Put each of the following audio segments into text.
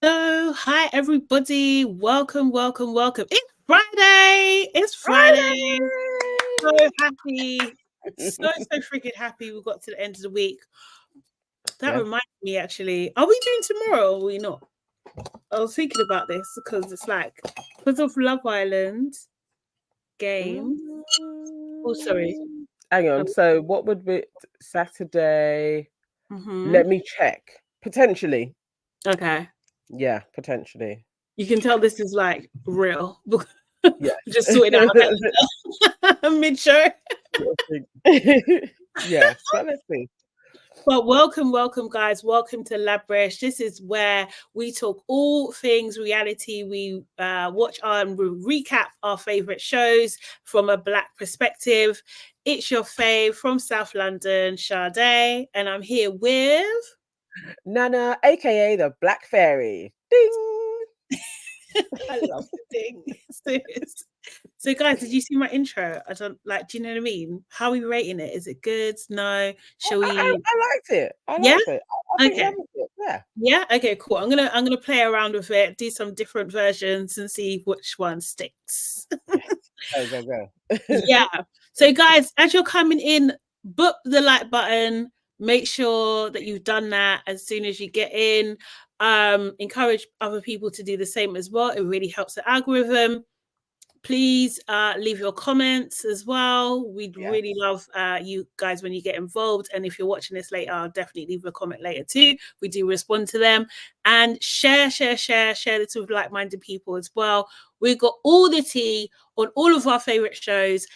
Hello, hi everybody. Welcome. It's Friday. It's Friday. So Friday! happy. So freaking happy we got to the end of the week. That Yeah. reminds me actually. Are we doing tomorrow or are we not? I was thinking about this because it's like because of Love Island game. Oh, sorry. Hang on. So, what would be Saturday? Mm-hmm. Let me check. Potentially. Okay. Yeah, potentially. You can tell this is like real. Yeah. Just sorting out mid-show. Yeah, but let's see. Well, welcome, guys. Welcome to Labrish. This is where we talk all things reality. We watch and recap our favorite shows from a Black perspective. It's your fave from South London, Sade, and I'm here with. Nana, aka the Black Fairy. Ding! I love the thing. So, guys, did you see my intro? I don't like. Do you know what I mean? How are we rating it? Is it good? No? Shall we? I liked it. I Yeah. liked it. I think Okay. that was it. Yeah. Yeah. Okay. Cool. I'm gonna play around with it, do some different versions, and see which one sticks. Go. Yeah. So, guys, as you're coming in, book the like button. Make sure that you've done that as soon as you get in. Encourage other people to do the same as well. It really helps the algorithm. Please leave your comments as well. We'd Yes. really love you guys when you get involved. And if you're watching this later, I'll definitely leave a comment later too. We do respond to them. And share this with like-minded people as well. We've got all the tea on all of our favorite shows.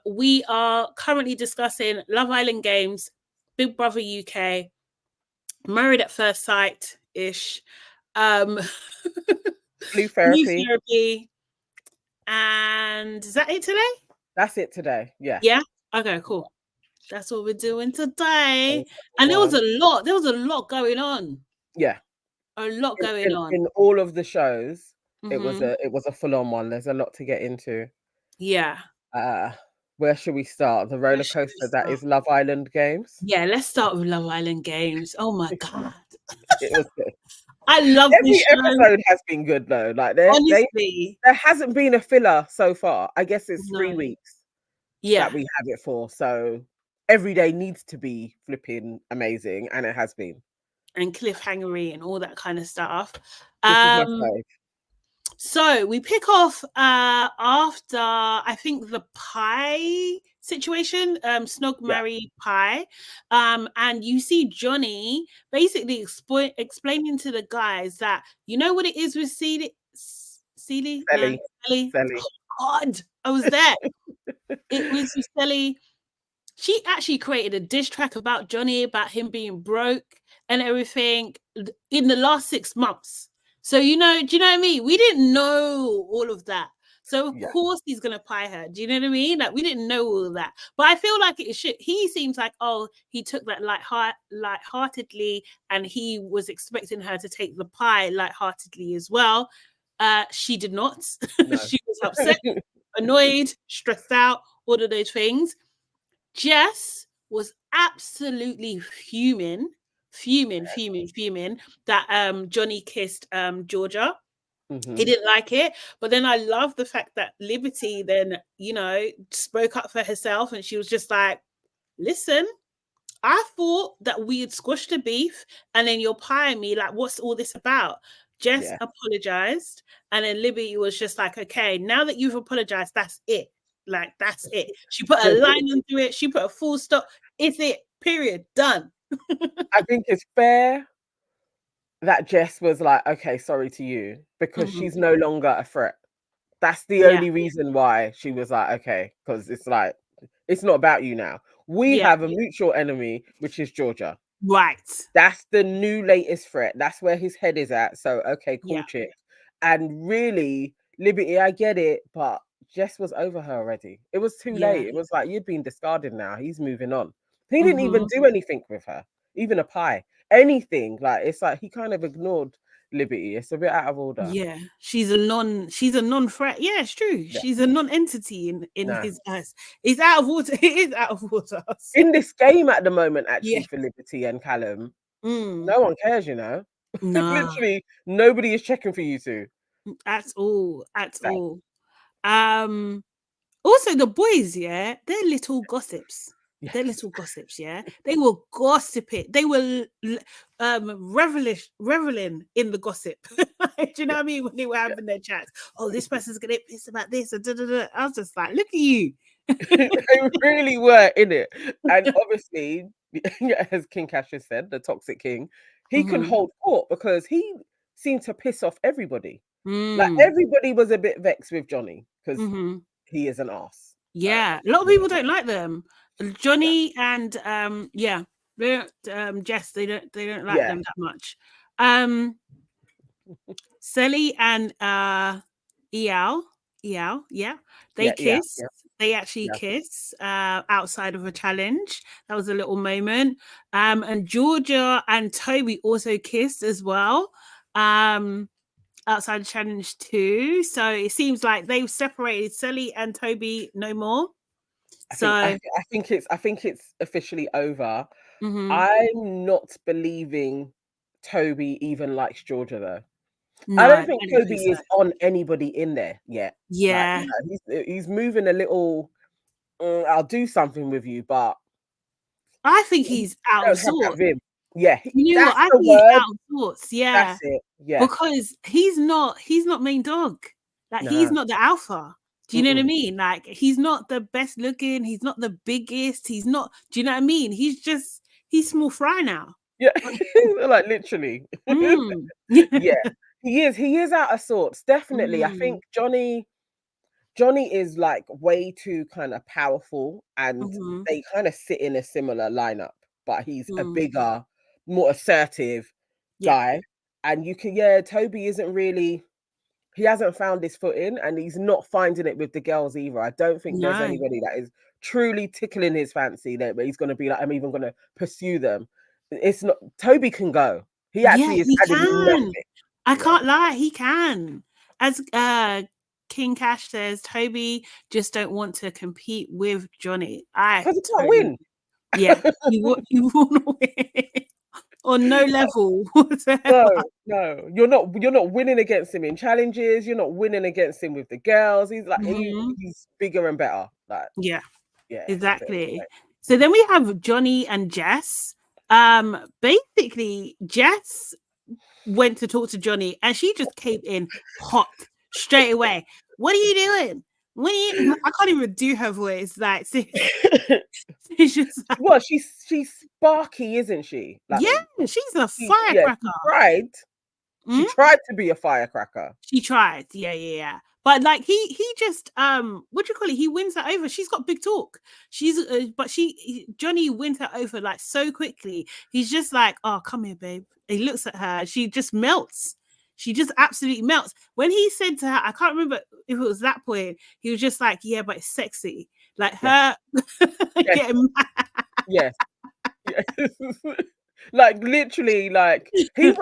We are currently discussing Love Island Games, Big Brother UK, Married at First Sight-ish, Blue Blue Therapy. Therapy. And is that it today? That's it today. Yeah. Yeah. Okay, cool. That's what we're doing today. And there was a lot going on. Yeah. A lot going on. In all of the shows, Mm-hmm. it was a full on one. There's a lot to get into. Yeah. Uh where should we start? The Where roller should we coaster that start? is Love Island Games. Yeah, let's start with Love Island Games. Oh my god. It was good. I love this Every show. episode has been good though. Like Honestly. there hasn't been a filler so far. I guess it's No. 3 weeks Yeah. that we have it for. So every day needs to be flipping amazing, and it has been. And cliffhangery and all that kind of stuff. This is my fave. So we pick off after I think the pie situation, Snog marry pie, and you see Johnny basically explaining to the guys that you know what it is with Celie, Selly. Oh God, I was there. It was with Celie. She actually created a diss track about Johnny, about him being broke and everything in the last 6 months. So, do you know what I mean? We didn't know all of that. So, of course, he's going to pie her. Do you know what I mean? Like, we didn't know all of that. But I feel like it should. He seems like, he took that lightheartedly, and he was expecting her to take the pie lightheartedly as well. She did not. No. She was upset, annoyed, stressed out, all of those things. Jess was absolutely fuming that Johnny kissed Georgia. Mm-hmm. He didn't like it. But then I love the fact that Liberty then, spoke up for herself, and she was just like, listen, I thought that we had squashed the beef, and then you're pieing me. Like, what's all this about? Jess apologized, and then Libby was just like, okay, now that you've apologized, that's it. Like, that's it. She put a line into it. She put a full stop. It's it. Period. Done. I think it's fair that Jess was like, okay, sorry to you, because she's no longer a threat. That's the only reason why she was like, okay, because it's like, it's not about you now. We have a mutual enemy, which is Georgia. Right. That's the new latest threat. That's where his head is at. So, okay, cool chick. And really, Liberty, I get it, but Jess was over her already. It was too late. It was like, you've been discarded now. He's moving on. He didn't even do anything with her, even a pie, anything. Like, it's like he kind of ignored Liberty. It's a bit out of order. Yeah, she's a non-threat. Yeah, it's true. Yeah. She's a non-entity in his eyes. It's out of order. It is out of order. In this game at the moment, actually, for Liberty and Callum, no one cares, Nah, Literally, nobody is checking for you two. at all, at Like, all. Also the boys, yeah, they're little gossips. They're yes. little gossips, yeah. They will gossip it. They will reveling in the gossip. Do you know what I mean? When they were Yeah. having their chats. Oh, this person's gonna get pissed about this. Da, da, da. I was just like, look at you. They really were in it. And obviously, as King Cassius said, the toxic king, he can Mm-hmm. hold court because he seemed to piss off everybody. Like Mm. everybody was a bit vexed with Johnny because Mm-hmm. he is an ass. Yeah, a lot of Yeah, people don't like them. Johnny and yeah, they don't Jess, they don't like yeah, them that much. Um Selly and Eal, yeah, they yeah, yeah, kiss. yeah, They actually yeah. kiss outside of a challenge. That was a little moment. And Georgia and Toby also kissed as well. Outside the challenge too. So it seems like they've separated Selly and Toby no more. So I think it's officially over. mhm. I'm not believing Toby even likes Georgia though. No, I I don't think don't think Toby so. is on anybody in there yet. Like, Yeah, he's moving a little. I'll do something with you, but I think you he's out of don't have that sorts. vim. Yeah, You know what? that's I the think he's word. out of sorts. That's Yeah, it. Yeah. because he's not main dog. Like he's No. not the alpha. Do you know what I Mm-mm. mean? Like he's not the best looking. He's not the biggest. He's not. Do you know what I mean? He's small fry now. Yeah. Like literally. Mm. Yeah. He is. He is out of sorts. Definitely. I Mm. think Johnny is like way too kind of powerful, and Mm-hmm. they kind of sit in a similar lineup, but he's a Mm. bigger, more assertive Yeah. guy. And yeah, Toby isn't really, he hasn't found his footing and he's not finding it with the girls either. I don't think there's No. anybody that is truly tickling his fancy that he's going to be like, I'm even going to pursue them. It's not, Toby can go. He Yeah, actually is he adding can. nothing. I Yeah. can't lie, he can. As King Cash says, Toby just don't want to compete with Johnny. I Because he can't totally, win. yeah, you want to win on no level No, whatsoever. no, you're not winning against him in challenges. You're not winning against him with the girls. He's like Mhm. he's bigger and better. Like, Yeah, yeah, so, exactly. So then we have Johnny and Jess. Basically, Jess went to talk to Johnny and she just came in hot straight away. What are you doing? What are you? I can't even do her voice. Like, it's just like, well, she's sparky, isn't she? Like, yeah, she's a firecracker. she Mm? tried to be a firecracker. She tried. Yeah. But like he just what do you call it? He wins her over. She's got big talk. But Johnny wins her over like so quickly. He's just like, oh, come here, babe. He looks at her. She just melts. She just absolutely melts. When he said to her, I can't remember if it was that point. He was just like, yeah, but it's sexy. Like Yes, her yes, getting mad. yes, yes. Like literally, like he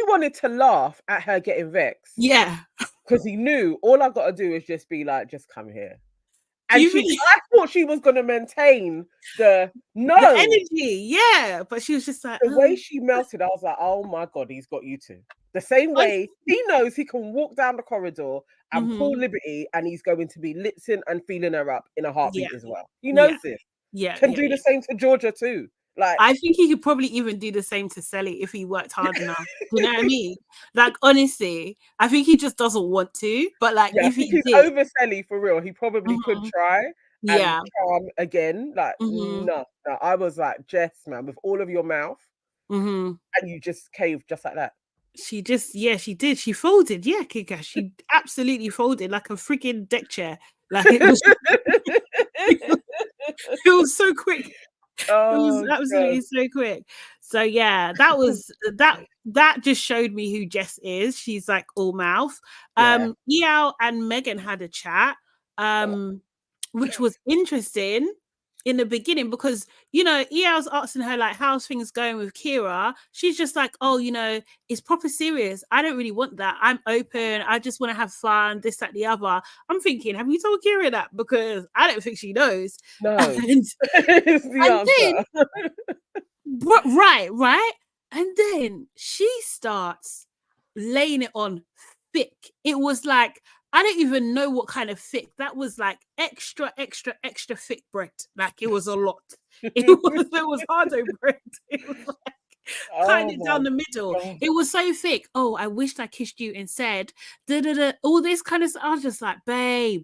wanted to laugh at her getting vexed Yeah. because he knew all I got to do is just be like, just come here. Do And you mean I thought she was going to maintain the the no, energy? Yeah. But she was just like, the way oh. she melted. I was like, oh my god, he's got you too. The same way he knows he can walk down the corridor and pull Mm-hmm. Liberty, and he's going to be litzing and feeling her up in a Yeah. heartbeat as well. He Yeah. knows this. Yeah. Can do the same to Georgia too. Like, I think he could probably even do the same to Selly if he worked hard enough. You know what I mean? Like honestly, I think he just doesn't want to. But like yeah, I if think he he's did, over Sally for real. He probably could mhm, try and yeah, charm again. Like, hmm no, no. I was like, Jess, man, with all of your mouth, hmm and you just caved just like that. she did. She folded, yeah, Kika. She absolutely folded like a freaking deck chair. Like it was, it was so quick. It was Oh god. absolutely so quick. So yeah, that just showed me who Jess is. She's like all mouth. Yeah. Yao and Megan had a chat, which was interesting in the beginning because Yao's asking her like how's things going with Kira. She's just like, oh, it's proper serious. I don't really want that. I'm open. I just want to have fun, this, that, the other. I'm thinking, have you told Kira that? Because I don't think she knows. No. And Is the and then, answer. right. And then she starts laying it on thick. It was like, I don't even know what kind of thick. That was like extra, extra, extra thick bread. Like it was a lot. It was hardo bread. It was like cutting Oh it my down the middle. God. It was so thick. Oh, I wished I kissed you and said, da, da, da, all this kind of stuff. I was just like, babe,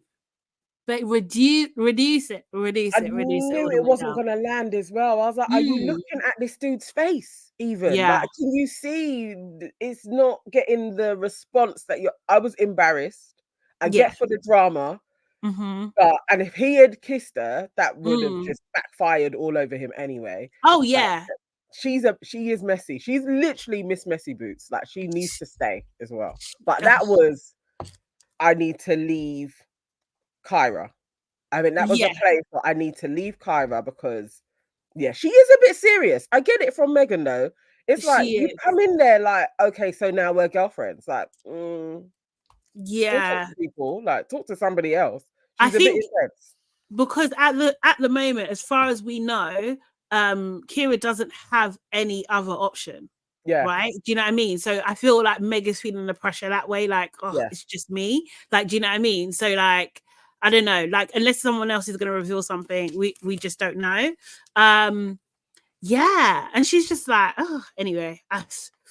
but reduce it I all knew the it way wasn't down. gonna land as well. I was like, are you Mm, looking at this dude's face even? yeah, Like, can you see it's not getting the response that I was embarrassed. I yeah. get for the drama, Mm-hmm. but and if he had kissed her, that would have Mm. just backfired all over him anyway. Oh Like, yeah. she is messy. She's literally Miss Messy Boots. Like, she needs to stay as well. But Ugh. that was, I need to leave Kyra. I mean, that was a Yeah, place where I need to leave Kyra because, yeah, she is a bit serious. I get it from Megan though. It's like she you is. come in there like, okay, so now we're girlfriends. Like, still talk Yeah. to people. Like, talk to somebody else. I She's a bit think intense. because at the moment, as far as we know, Kira doesn't have any other option. Yeah, Right? Do you know what I mean? So I feel like Meg is feeling the pressure that way, like, oh, yeah, it's just me. Like, do you know what I mean? So like, I don't know, like unless someone else is gonna reveal something, we just don't know. Yeah. And she's just like, oh, anyway.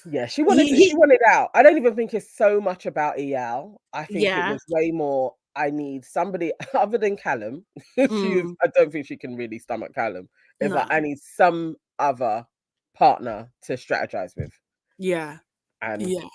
yeah. She He wanted out. I don't even think it's so much about EL. I think it yeah. was way more. I need somebody other than Callum. She is. Mm, I don't think she can really stomach Callum. It's like no. I need some other partner to strategize with, Yeah. and Yeah.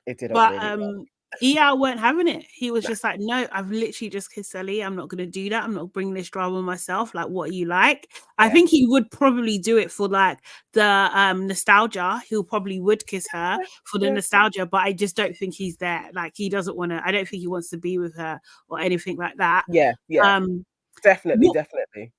it didn't But really. EL weren't having it. He was No. just like, no, I've literally just kissed Ellie. I'm not going to do that. I'm not bringing this drama myself. Like, what are you like? I Yeah. think he would probably do it for like the nostalgia. He'll probably would kiss her for the Yeah. nostalgia, but I just don't think he's there. Like, he doesn't want to. I don't think he wants to be with her or anything like that. Yeah. Yeah. Um, Definitely. what Definitely.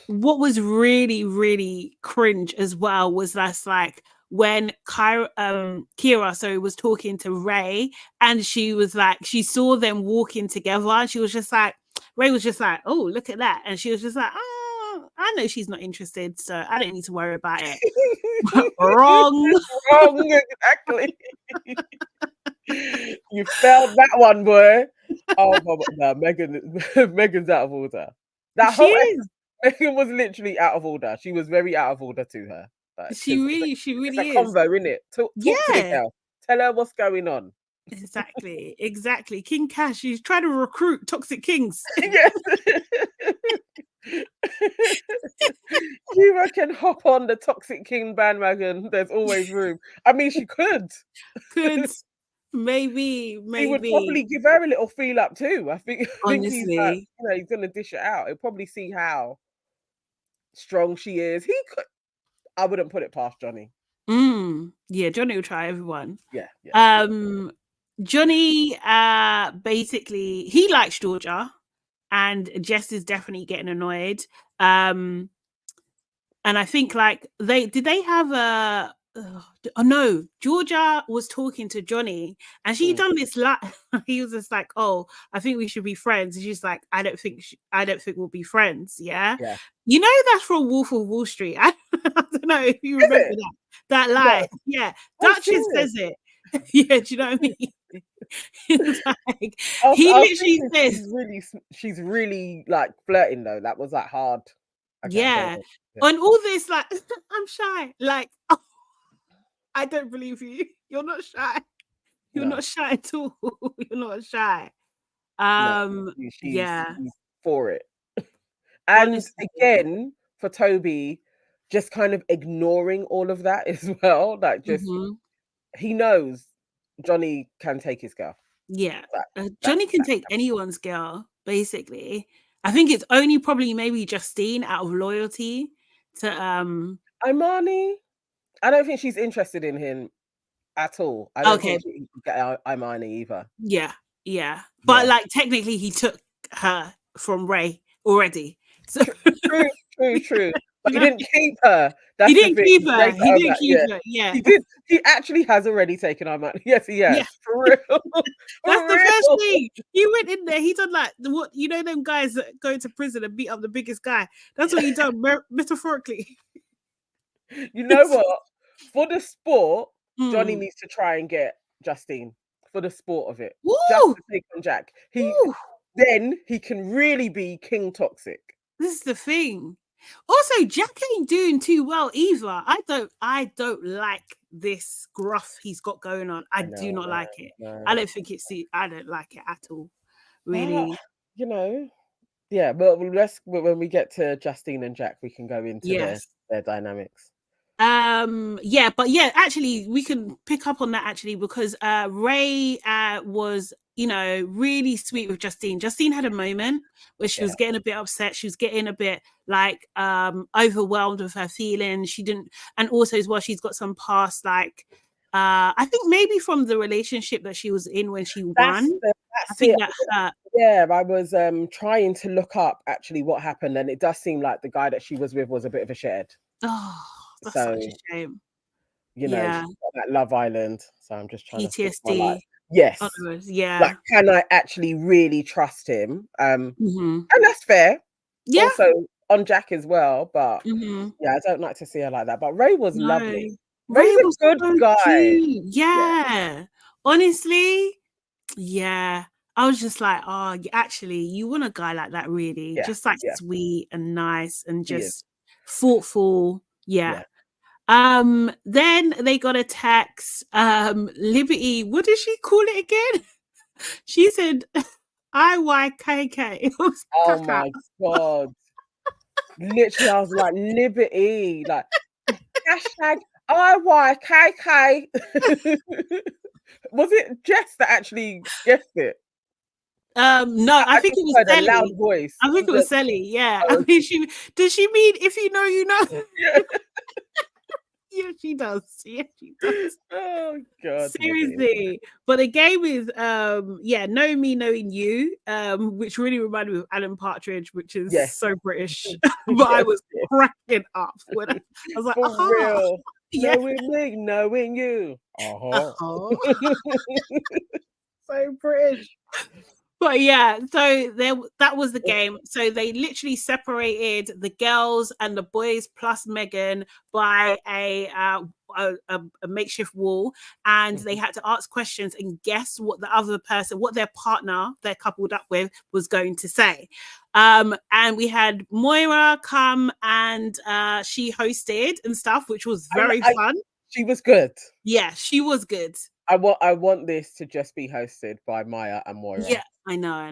what was really, really cringe as well was that's like when Kira, sorry, was talking to Ray, and she was like, she saw them walking together, and she was just like, Ray was just like, oh, look at that, and she was just like, oh, I know she's not interested, so I don't need to worry about it. Wrong. Wrong. Exactly. You failed that one, boy. Oh, no, Megan's out of order. That She whole is. Megan was literally out of order. She was very out of order to her. Like, She because really, she it's a really is. convo, isn't it? Talk to the Yeah. girl. Tell her what's going on. Exactly. King Cash, he's trying to recruit toxic kings. Yes. Kira can hop on the Toxic King bandwagon. There's always room. I mean, she could. Could maybe, He would probably give her a little feel up too. I think he's like, honestly. he's gonna dish it out. He'll probably see how strong she is. He could. I wouldn't put it past Johnny. Yeah, Johnny will try everyone. Yeah, yeah. Johnny basically he likes Georgia, and Jess is definitely getting annoyed. And I think like they have a oh no, Georgia was talking to Johnny, and she done this he was just like, oh, I think we should be friends, and she's like, I don't think we'll be friends. Yeah, Yeah. you know, that's from Wolf of Wall Street. I don't know if you remember that line. No. Yeah, Oh, Duchess serious? says it. Yeah, do you know what I mean? It's like I he was literally thinking says, she's really like flirting though. That was like hard. Okay, yeah, yeah. on all this, like, I'm shy. Like, oh, I don't believe you. You're not shy. You're No, not shy at all. You're not shy. no, she's Yeah, for it. And honestly. again, for Toby, just kind of ignoring all of that as well. Like, just he knows Johnny can take his girl. Yeah. That Johnny can take anyone's girl, basically. I think it's only probably maybe Justine out of loyalty to Imani. I don't think she's interested in him at all. I don't okay. think she can get Imani either. Yeah. But like technically he took her from Ray already. So True. But he didn't keep her. That's he the didn't thing. keep her. He didn't keep her. Yeah. He did. He actually has already taken Imani. Yes, he has. Yeah. For real. That's the first thing. He went in there. He done like what you know them guys that go to prison and beat up the biggest guy. That's what he done metaphorically. You know what? For the sport, Johnny needs to try and get Justine for the sport of it. Woo! Just to take on Jack. Woo! Then he can really be King Toxic. This is the thing. Also, Jack ain't doing too well either. I don't like this gruff he's got going on. I do not like it. No. I don't think I don't like it at all. Really. You know. Yeah, but when we get to Justine and Jack, we can go into their dynamics. Yeah, but yeah, actually we can pick up on that actually, because Ray was, you know, really sweet with Justine. Justine had a moment where she was getting a bit upset. She was getting a bit like overwhelmed with her feelings. She didn't, and also as well, she's got some past, like I think maybe from the relationship that she was in when she won. I think that hurt. Yeah, I was trying to look up actually what happened, and it does seem like the guy that she was with was a bit of a shithead. Oh, that's such a shame. You know, she's got that Love Island. So I'm just trying PTSD. Yes. Yeah. Like, can I actually really trust him? And that's fair. Yeah. Also on Jack as well, but yeah, I don't like to see her like that. But Ray was lovely. Ray's a good guy. Cute. Yeah. Honestly, yeah. I was just like, oh, actually, you want a guy like that, really? Just like sweet and nice and just thoughtful. Yeah. Then they got a text. Liberty, what did she call it again? She said IYKK. Oh my God. Literally, I was like, Liberty, like hashtag IYKK. Was it Jess that actually guessed it? No, I think it was Sally. A loud voice. I think it was Sally. Yeah. I mean, does she mean if you know, you know? Yeah. Yeah, she does. Yeah, she does. Oh God. Seriously. But the game is Know Me, Knowing You, which really reminded me of Alan Partridge, which is so British. But I was cracking up when I was like, for real. Yeah. Knowing me, knowing you. So British. But yeah, so that was the game. So they literally separated the girls and the boys plus Megan by a makeshift wall, and they had to ask questions and guess what the other person, what their partner they're coupled up with, was going to say. And we had Moira come and she hosted and stuff, which was very fun. She was good. Yeah, she was good. I want this to just be hosted by Maya and Moira. Yeah, I know.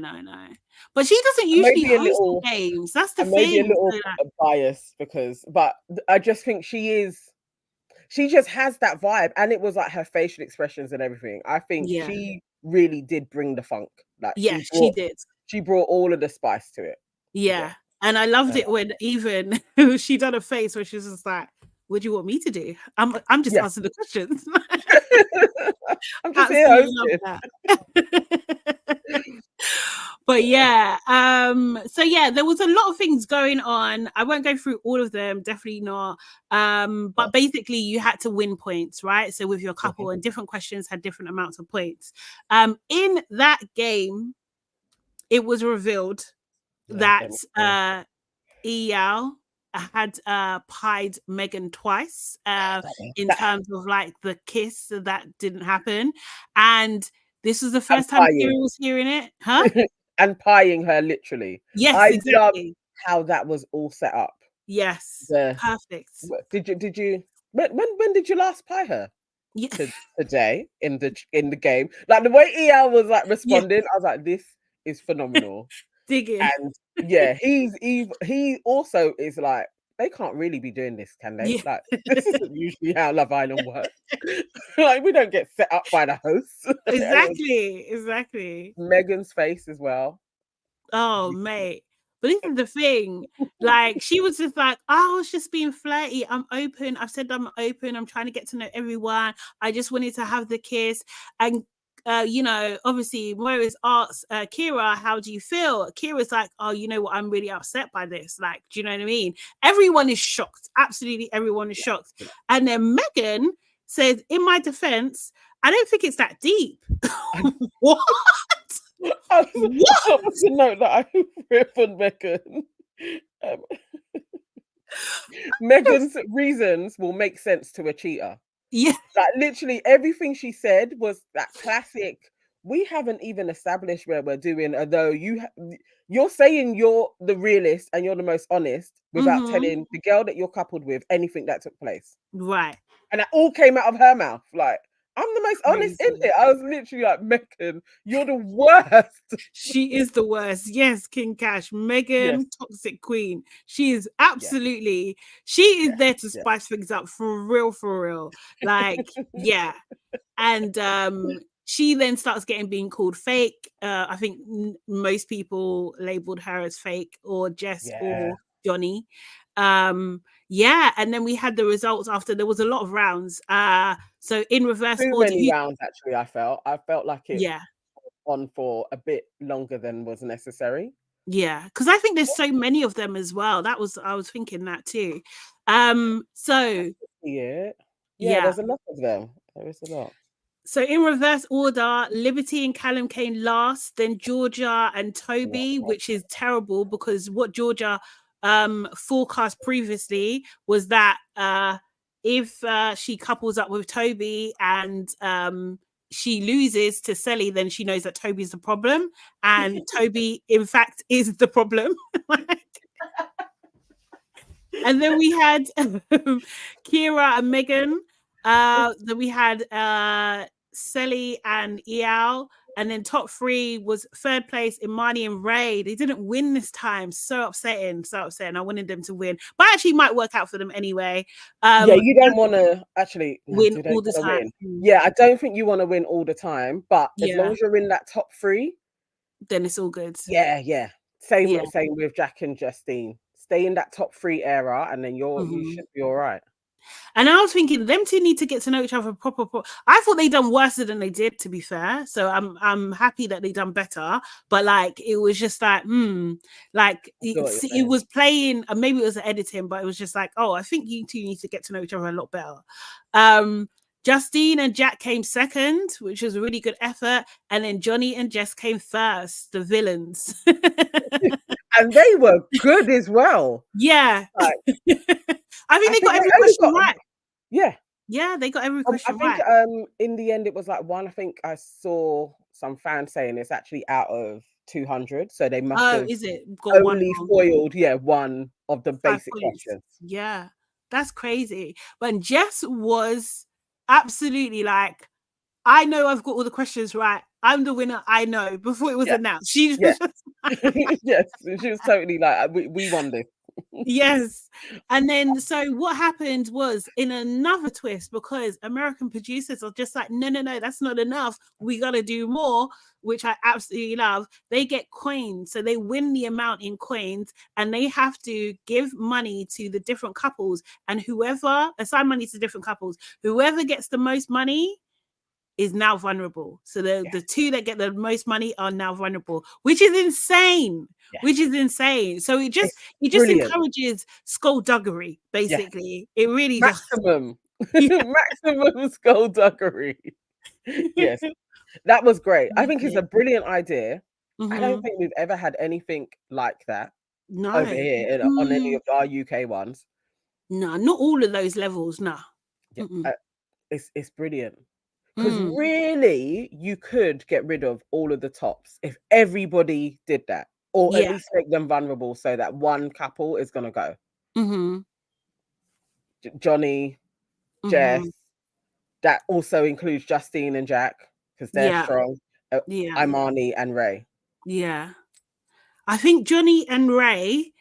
But she doesn't usually host games. That's the thing. Maybe a little biased but I just think she just has that vibe, and it was like her facial expressions and everything. I think she really did bring the funk. Like she did. She brought all of the spice to it. Yeah. And I loved it when even she done a face where she was just like, what do you want me to do? I'm just answering the questions. I'm just here. But yeah, so yeah, there was a lot of things going on. I won't go through all of them, definitely not. But basically you had to win points, right? So with your couple, and different questions had different amounts of points. In that game, it was revealed that EL had pied Megan twice in terms of like the kiss that didn't happen, and this was the first time Kira was hearing it, huh? And pieing her literally. Yes, I exactly. love how that was all set up. Yes, perfect. Did you? When did you last pie her? Yeah. Today in the game, like the way EL was like responding, I was like, this is phenomenal. Digging. And yeah, he also is like, they can't really be doing this, can they? Yeah. Like, this isn't usually how Love Island works. Like, we don't get set up by the hosts. Exactly. Megan's face as well. Oh, mate. But this is the thing. Like, she was just like, oh, I was just being flirty. I'm open. I've said I'm open. I'm trying to get to know everyone. I just wanted to have the kiss. And you know, obviously Moira's asked Kira, how do you feel? Kira's like, oh, you know what, I'm really upset by this. Like, do you know what I mean? Everyone is shocked. Absolutely everyone is shocked. And then Megan says, in my defense, I don't think it's that deep. What? I was to note that I riff on Megan. Megan's reasons will make sense to a cheater. Yeah. Like literally everything she said was that classic. We haven't even established where we're doing, although you're saying you're the realist and you're the most honest without telling the girl that you're coupled with anything that took place. Right. And that all came out of her mouth. Like, I'm the most honest in Crazy. it. I was literally like, Megan, you're the worst. She is the worst. Yes, King Cash. Megan, Yes. toxic queen. She is absolutely, she is there to spice things up for real, for real. Like, yeah. And she then starts being called fake. I think most people labeled her as fake, or Jess or Johnny. Yeah, and then we had the results after there was a lot of rounds. So in reverse Too order, many rounds, actually, I felt like it yeah, on for a bit longer than was necessary. yeah, because I think there's so many of them as well. I was thinking that too. So yeah, yeah, there's a lot of them. There is a lot. so in reverse order, Liberty and Callum came last, then Georgia and Toby, which is terrible because what Georgia forecast previously was that if she couples up with Toby and she loses to Selly, then she knows that Toby's the problem, and Toby in fact is the problem. And then we had Kira and Megan. Then we had Selly and Eal. And then top three was third place, Imani and Ray. They didn't win this time. So upsetting, so upsetting. I wanted them to win, but actually might work out for them anyway. Yeah, you don't want to actually win all the time. Yeah, I don't think you want to win all the time, but as long Yeah. as you're in that top three, then it's all good. Yeah. Same with Jack and Justine. Stay in that top three era, and then you should be all right. And I was thinking them two need to get to know each other proper. I thought they done worse than they did, to be fair. So I'm happy that they done better. But like it was just like, like it was playing, maybe it was editing, but it was just like, oh, I think you two need to get to know each other a lot better. Justine and Jack came second, which was a really good effort. And then Johnny and Jess came first, the villains. And they were good as well. Yeah. Like, I think they got every question right. Yeah, they got every question right. I think in the end it was like one. I think I saw some fans saying it's actually out of 200, so they must have is it got only foiled one of the basic questions. Yeah, that's crazy. But Jess was absolutely like, I know I've got all the questions right. I'm the winner. I know. Before it was announced, she yes, she was totally like, we won this. Yes. And then so what happened was, in another twist, because American producers are just like, no, that's not enough, we got to do more, which I absolutely love. They get coins, so they win the amount in coins, and they have to give money to the different couples, and whoever assign money to different couples, whoever gets the most money is now vulnerable. So the two that get the most money are now vulnerable, which is insane. So it just encourages skullduggery, basically. It really maximum skullduggery. Yes, that was great. I think it's a brilliant idea. I don't think we've ever had anything like that over here on any of our UK ones. No, not all of those levels. No. It's brilliant. Because really, you could get rid of all of the tops if everybody did that, or at least make them vulnerable so that one couple is going to go. Johnny, Jess, that also includes Justine and Jack, because they're strong. Imani and Ray. Yeah. I think Johnny and Ray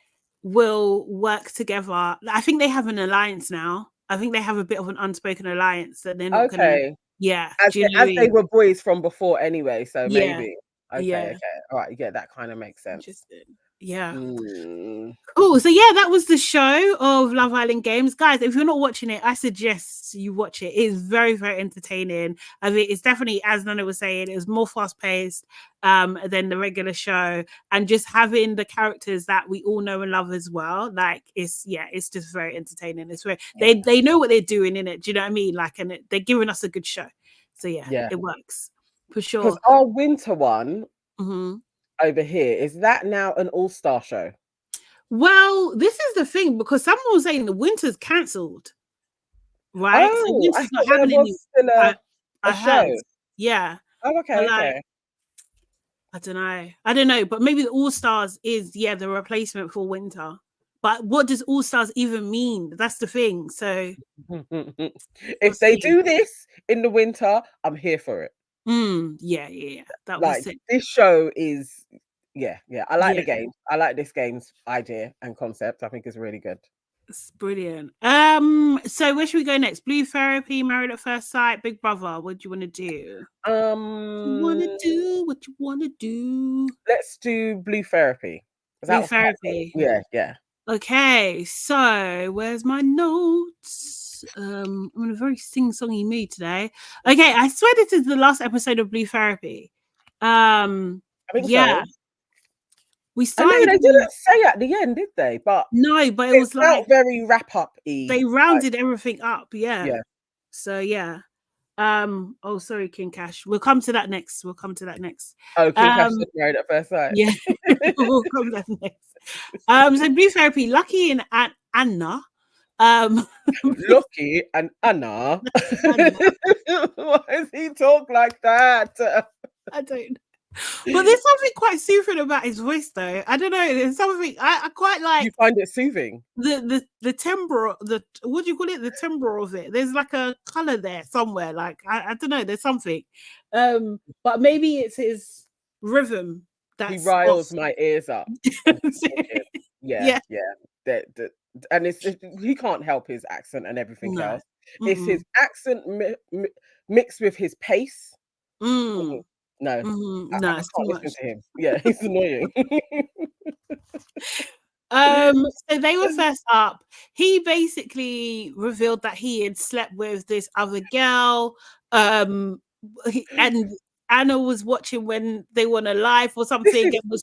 will work together. I think they have an alliance now. I think they have a bit of an unspoken alliance that they're not going to. Yeah, as they were boys from before anyway, so maybe. Okay, all right, that kind of makes sense. Yeah. Cool. So that was the show of Love Island Games, guys. If you're not watching it, I suggest you watch it. It's very, very entertaining. I mean, it's definitely, as Nana was saying, it was more fast-paced than the regular show, and just having the characters that we all know and love as well. Like, it's just very entertaining. It's very they know what they're doing in it. Do you know what I mean? Like, and they're giving us a good show. So it works for sure. Because our winter one over here, is that now an all-star show? Well, this is the thing, because someone was saying the winter's cancelled, right? So Oh, I winter's not thought there happening. was still I, a I heard, show. yeah. Oh, But okay, like, okay. I don't know, but maybe the All Stars is the replacement for winter. But what does All Stars even mean? That's the thing. So we'll If they see. do this in the winter, I'm here for it. Yeah. That was Like, it. this show is, yeah. I like the Yeah, game. I like this game's idea and concept. I think it's really good. it's brilliant. So where should we go next? Blue Therapy, Married at First Sight, Big Brother. What do you want to do? You want to do what you want to do. Let's do Blue Therapy. That Blue was quite Therapy. good. Yeah. Okay, so where's my notes? I'm in a very sing-songy mood today. Okay, I swear this is the last episode of Blue Therapy. I think Yeah, so. we I know started. they didn't say at the end, did they? But No, but it it was like felt very wrap-up-y. they rounded everything up. Yeah. Yeah. So yeah. Oh, sorry, King Cash. We'll come to that next. Oh, King Cash was Married at First Sight. Yeah, we'll come to that next. So Blue Therapy, Lucky and Anna. Lucky and Anna. Why does he talk like that? I don't know. But there's something quite soothing about his voice, though. I don't know. There's something I quite like. You find it soothing? The timbre, what do you call it? The timbre of it. There's like a color there somewhere. Like I don't know. There's something. But maybe it's his rhythm He that's riles off. my ears up. Yeah. And he can't help his accent and everything else. It's his accent mixed with his pace. No, I it's can't too listen much. to him. Yeah, he's annoying. So they were first up. He basically revealed that he had slept with this other girl. And Anna was watching when they went live or something and was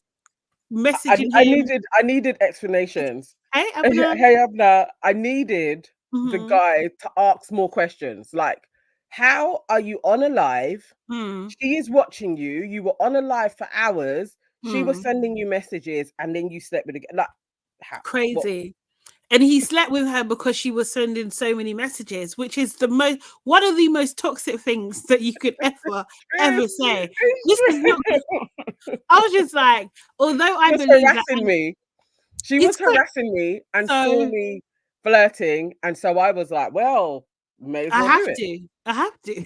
messaging him. I needed explanations. Hey, Abner. Hey, Abner. I needed the guy to ask more questions. Like, how are you on a live? She is watching you. You were on a live for hours. She was sending you messages, and then you slept with again. Like, how? Crazy. And he slept with her because she was sending so many messages, which is one of the most toxic things that you could ever say. This is not. I was just like, although I believe harassing me. She was harassing me and saw me flirting, and so I was like, well, may as well do it. I have to.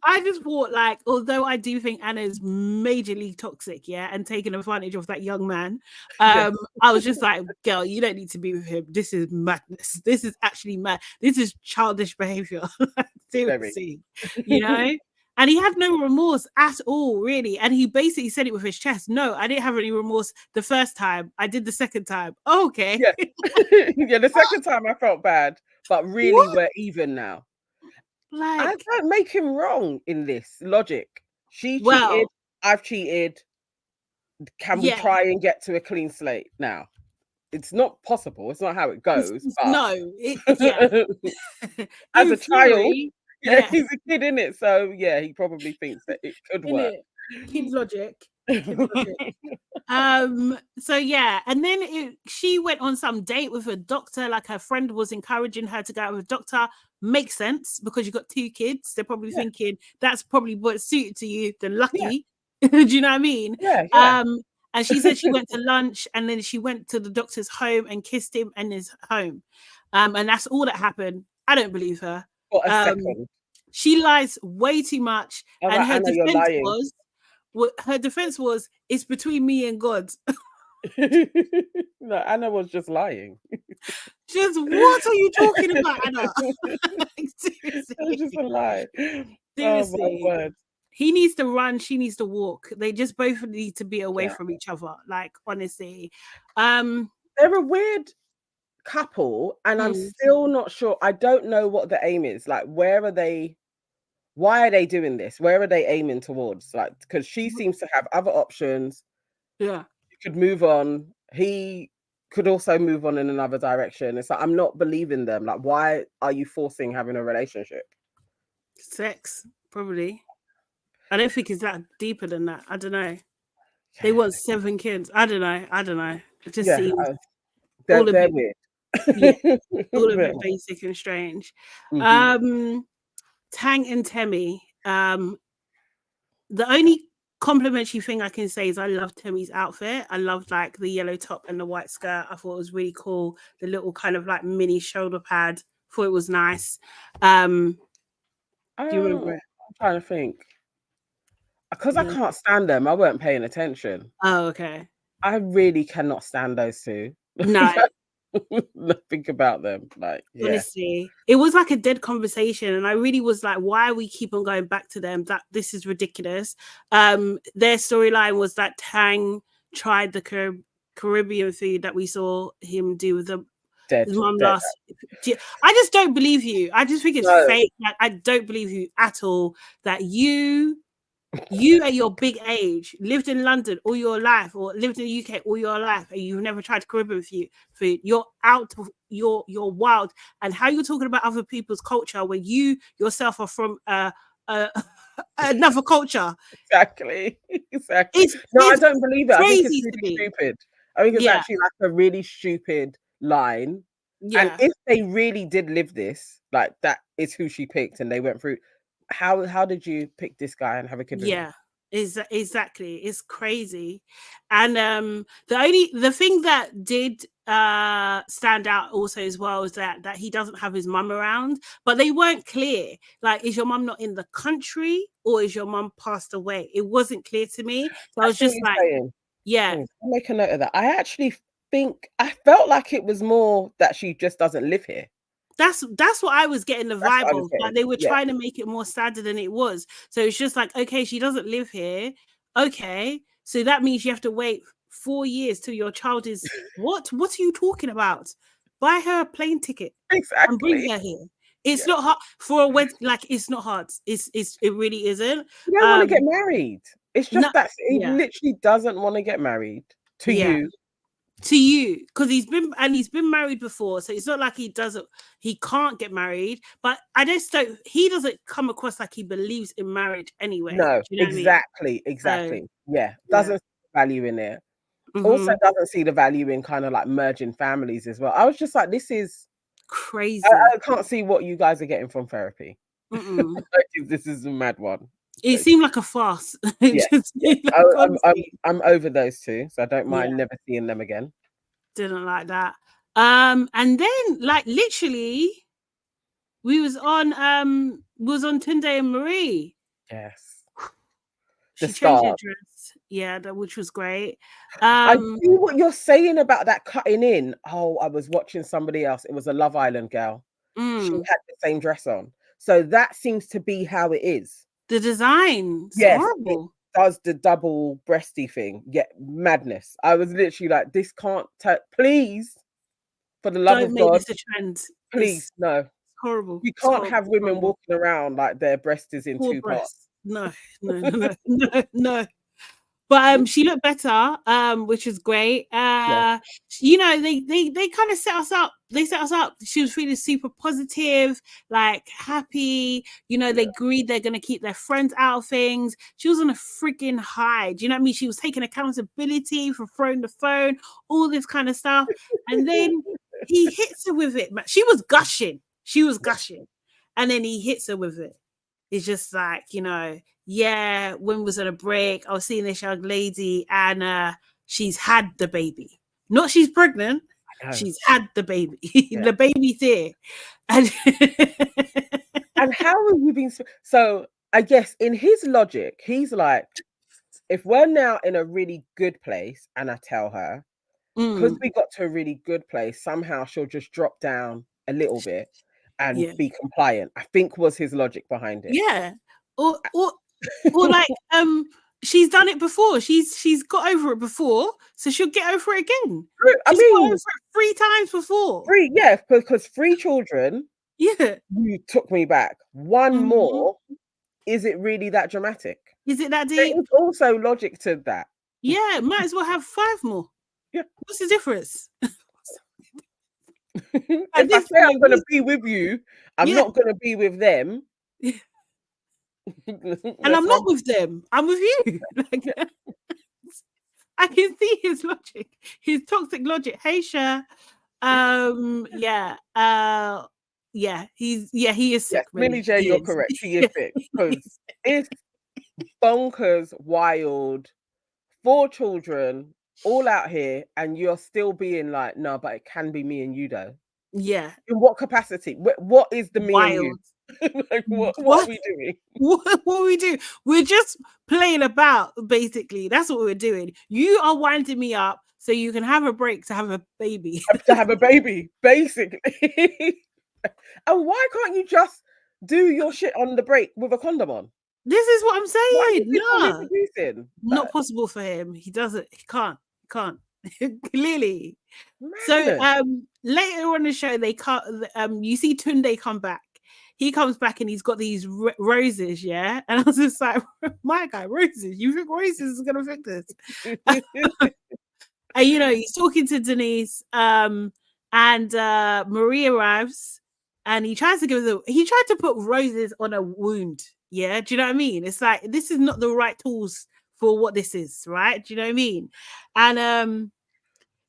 I just thought, like, although I do think Anna is majorly toxic, and taking advantage of that young man, I was just like, girl, you don't need to be with him. This is madness. This is actually mad. This is childish behavior. Seriously, And he had no remorse at all, really. And he basically said it with his chest. No, I didn't have any remorse the first time. I did the second time. Oh, okay. Yeah. The second time I felt bad, but really we're even now. Like, I don't make him wrong in this logic. She cheated. I've cheated. Can we try and get to a clean slate now? It's not possible. It's not how it goes. No. As a child, he's a kid, in it. So he probably thinks that it could work. Kid logic. So and then she went on some date with a doctor. Like, her friend was encouraging her to go out with a doctor. Makes sense, because you've got 2 kids. They're probably thinking that's probably what's suited to you. The lucky. Do you know what I mean? And she said she went to lunch, and then she went to the doctor's home and kissed him in his home. And that's all that happened. I don't believe her. For a second. She lies way too much. And her defense was, it's between me and God. No, Anna was just lying. Just, what are you talking about, Anna? Seriously. It was just a lie. Seriously. Oh, my word. He needs to run, she needs to walk. They just both need to be away from each other. Like, honestly. They're a weird couple, and I'm still not sure. I don't know what the aim is. Like, where are they? Why are they doing this? Where are they aiming towards? Like, because she seems to have other options. Yeah. She could move on. He could also move on in another direction. It's like, I'm not believing them. Like, why are you forcing having a relationship? Sex, probably. I don't think it's that deeper than that. I don't know. They want 7 kids. I don't know. It just Yeah, seems all a they're bit, weird. yeah, all a bit basic and strange. Mm-hmm. Tang and Temmie. The only complimentary thing I can say is I love Temmie's outfit. I loved like the yellow top and the white skirt. I thought it was really cool. The little kind of like mini shoulder pad. Thought it was nice. Do you remember it? I'm trying to think. Because I Yeah. can't stand them, I weren't paying attention. Oh, okay. I really cannot stand those two. No. Think about them. Like, yeah. Honestly, it was like a dead conversation, and I really was like, why we keep on going back to them? That this is ridiculous. Their storyline was that Tang tried the Caribbean food that we saw him do with his mum last. I just don't believe you. I just think it's fake. Like, I don't believe you at all. That you at your big age lived in London all your life, or lived in the UK all your life, and you've never tried Caribbean food. You're out of you're wild. And how you're talking about other people's culture when you yourself are from another culture. Exactly. No, I don't believe it. I think it's really stupid. I think it's actually like a really stupid line. Yeah. And if they really did live this, like that is who she picked and they went through, how did you pick this guy and have a kid with him? Exactly. It's crazy. And the thing that did stand out also as well is that he doesn't have his mum around, but they weren't clear. Like, is your mum not in the country or is your mum passed away? It wasn't clear to me. So I was just like, yeah. I'll make a note of that. I actually think I felt like it was more that she just doesn't live here. That's what I was getting the vibe of. Like, they were trying to make it more sadder than it was. So it's just like, okay, she doesn't live here. Okay, so that means you have to wait 4 years till your child is what? What are you talking about? Buy her a plane ticket and bring her here. It's not hard for a wedding. Like, it's not hard. It really isn't. You don't want to get married. It's just that he literally doesn't want to get married to you. To you, because he's been married before, so it's not like he can't get married, but he doesn't come across like he believes in marriage anyway. No, you know exactly. Doesn't see value in it. Also doesn't see the value in kind of like merging families as well. I was just like, this is crazy. I can't see what you guys are getting from therapy. This is a mad one. It seemed like a farce. I'm over those two, so I don't mind never seeing them again. Didn't like that. And then, like, literally, we was on Tunde and Marie. Yes. She changed her dress. Which was great. I see what you're saying about that cutting in. Oh, I was watching somebody else. It was a Love Island girl. She had the same dress on. So that seems to be how it is. The design, horrible. It does the double breasty thing. Yeah, madness. I was literally like, this can't please, for the love of God, make this a trend. Please, no. It's horrible. You can't have women walking around like their breast is in two parts. No. But she looked better, which is great. You know, they kind of set us up. She was feeling super positive, like happy. You know, they agreed they're gonna keep their friends out of things. She was on a freaking high. Do you know what I mean? She was taking accountability for throwing the phone, all this kind of stuff. And then he hits her with it. She was gushing. And then he hits her with it. It's just like, you know, when was on a break, I was seeing this young lady and she's had the baby. Not she's pregnant, she's had the baby. The baby's there. And how have you been? So I guess in his logic, he's like, if we're now in a really good place and I tell her, because we got to a really good place, somehow she'll just drop down a little bit and be compliant, I think was his logic behind it. Yeah. Or like she's done it before. She's got over it before, so she'll get over it again. She's got over it 3 times before. Because 3 children. Yeah. You took me back. 1 more. Is it really that dramatic? Is it that deep? There's also logic to that. Yeah, might as well have 5 more. Yeah. What's the difference? If I say I'm going to be with you, I'm not going to be with them. And I'm not with them. I'm with you. I can see his logic, his toxic logic. Hey, Cher. He is sick. Millie J, He you're is. correct. He is sick because it's bonkers, wild, 4 children all out here, and you're still being like, no, but it can be me and you though. Yeah. In what capacity? What is the me and you? Like, what are we doing? What we do? We're just playing about, basically. That's what we're doing. You are winding me up so you can have a break to have a baby. To have a baby, basically. And why can't you just do your shit on the break with a condom on? This is what I'm saying. No, not possible for him. He doesn't. He can't. Clearly. Madness. So later on the show, they you see Tunde come back. He comes back and he's got these roses, yeah. And I was just like, my guy, roses. You think roses is gonna fix this? And he's talking to Denise. And Marie arrives, and he tries to put roses on a wound. Yeah, do you know what I mean? It's like, this is not the right tools for what this is, right? Do you know what I mean? And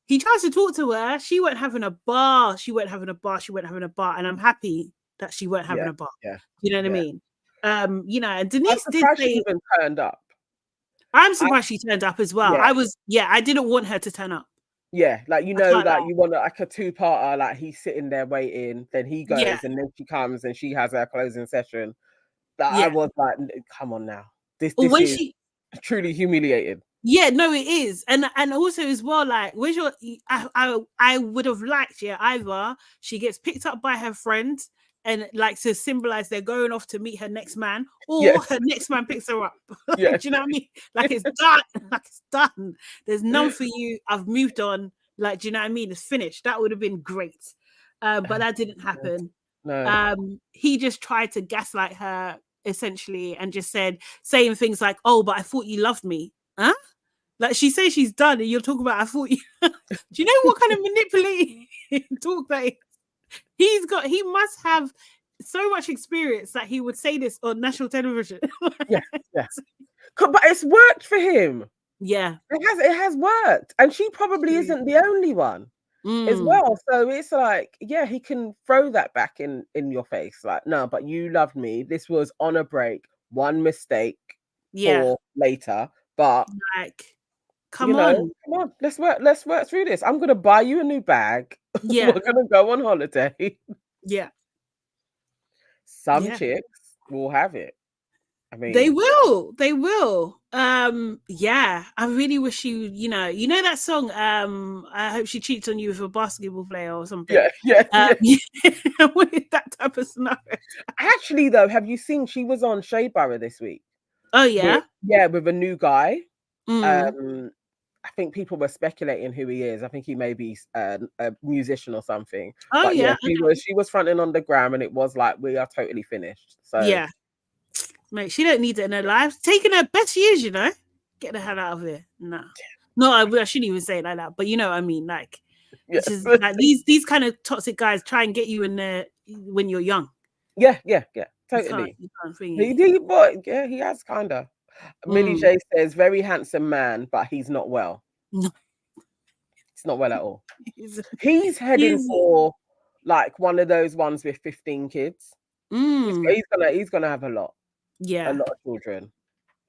he tries to talk to her. She won't having a bar. And I'm happy that she weren't having a bar. Yeah. You know what I mean? And Denise did say she even turned up. I'm surprised she turned up as well. Yeah. I didn't want her to turn up. Yeah, like, you want like a 2-parter, like he's sitting there waiting, then he goes, and then she comes and she has her closing session. I was like, come on now. This is truly humiliating. Yeah, no, it is. And also as well, like, where's your I would have liked, either she gets picked up by her friend and like to symbolize they're going off to meet her next man, or her next man picks her up. Do you know what I mean? Like, it's done. It's done. There's none for you. I've moved on. Like, do you know what I mean? It's finished. That would have been great. But that didn't happen. No. He just tried to gaslight her, essentially, and just saying things like, oh, but I thought you loved me. Huh? Like, she says she's done, and you're talking about, I thought you. Do you know what kind of manipulating talk that is? He must have so much experience that he would say this on national television. Yeah. But it's worked for him. Yeah. It has worked. And she probably isn't the only one as well. So it's like, he can throw that back in your face. Like, no, but you loved me. This was on a break. One mistake for later. But like, come on. Let's work through this. I'm gonna buy you a new bag. Yeah. We're gonna go on holiday. Yeah. Some chicks will have it. I mean, they will. I really wish you know that song, I hope she cheats on you with a basketball player or something. With that type of scenario. Actually, though, have you seen she was on Shea Borough this week? Oh yeah. With a new guy. I think people were speculating who he is. I think he may be a musician or something. Oh, but she was fronting on the gram, and it was like, we are totally finished. So mate, she don't need it in her life. Taking her best years, get the hell out of here. No, I shouldn't even say it like that. But you know what I mean. Like, it's just, like, these kind of toxic guys try and get you in there when you're young. Yeah, totally. You can't he has kind of. Millie J says, very handsome man, but he's not well. No. It's not well at all. He's heading for like one of those ones with 15 kids. He's gonna have a lot. Yeah. A lot of children.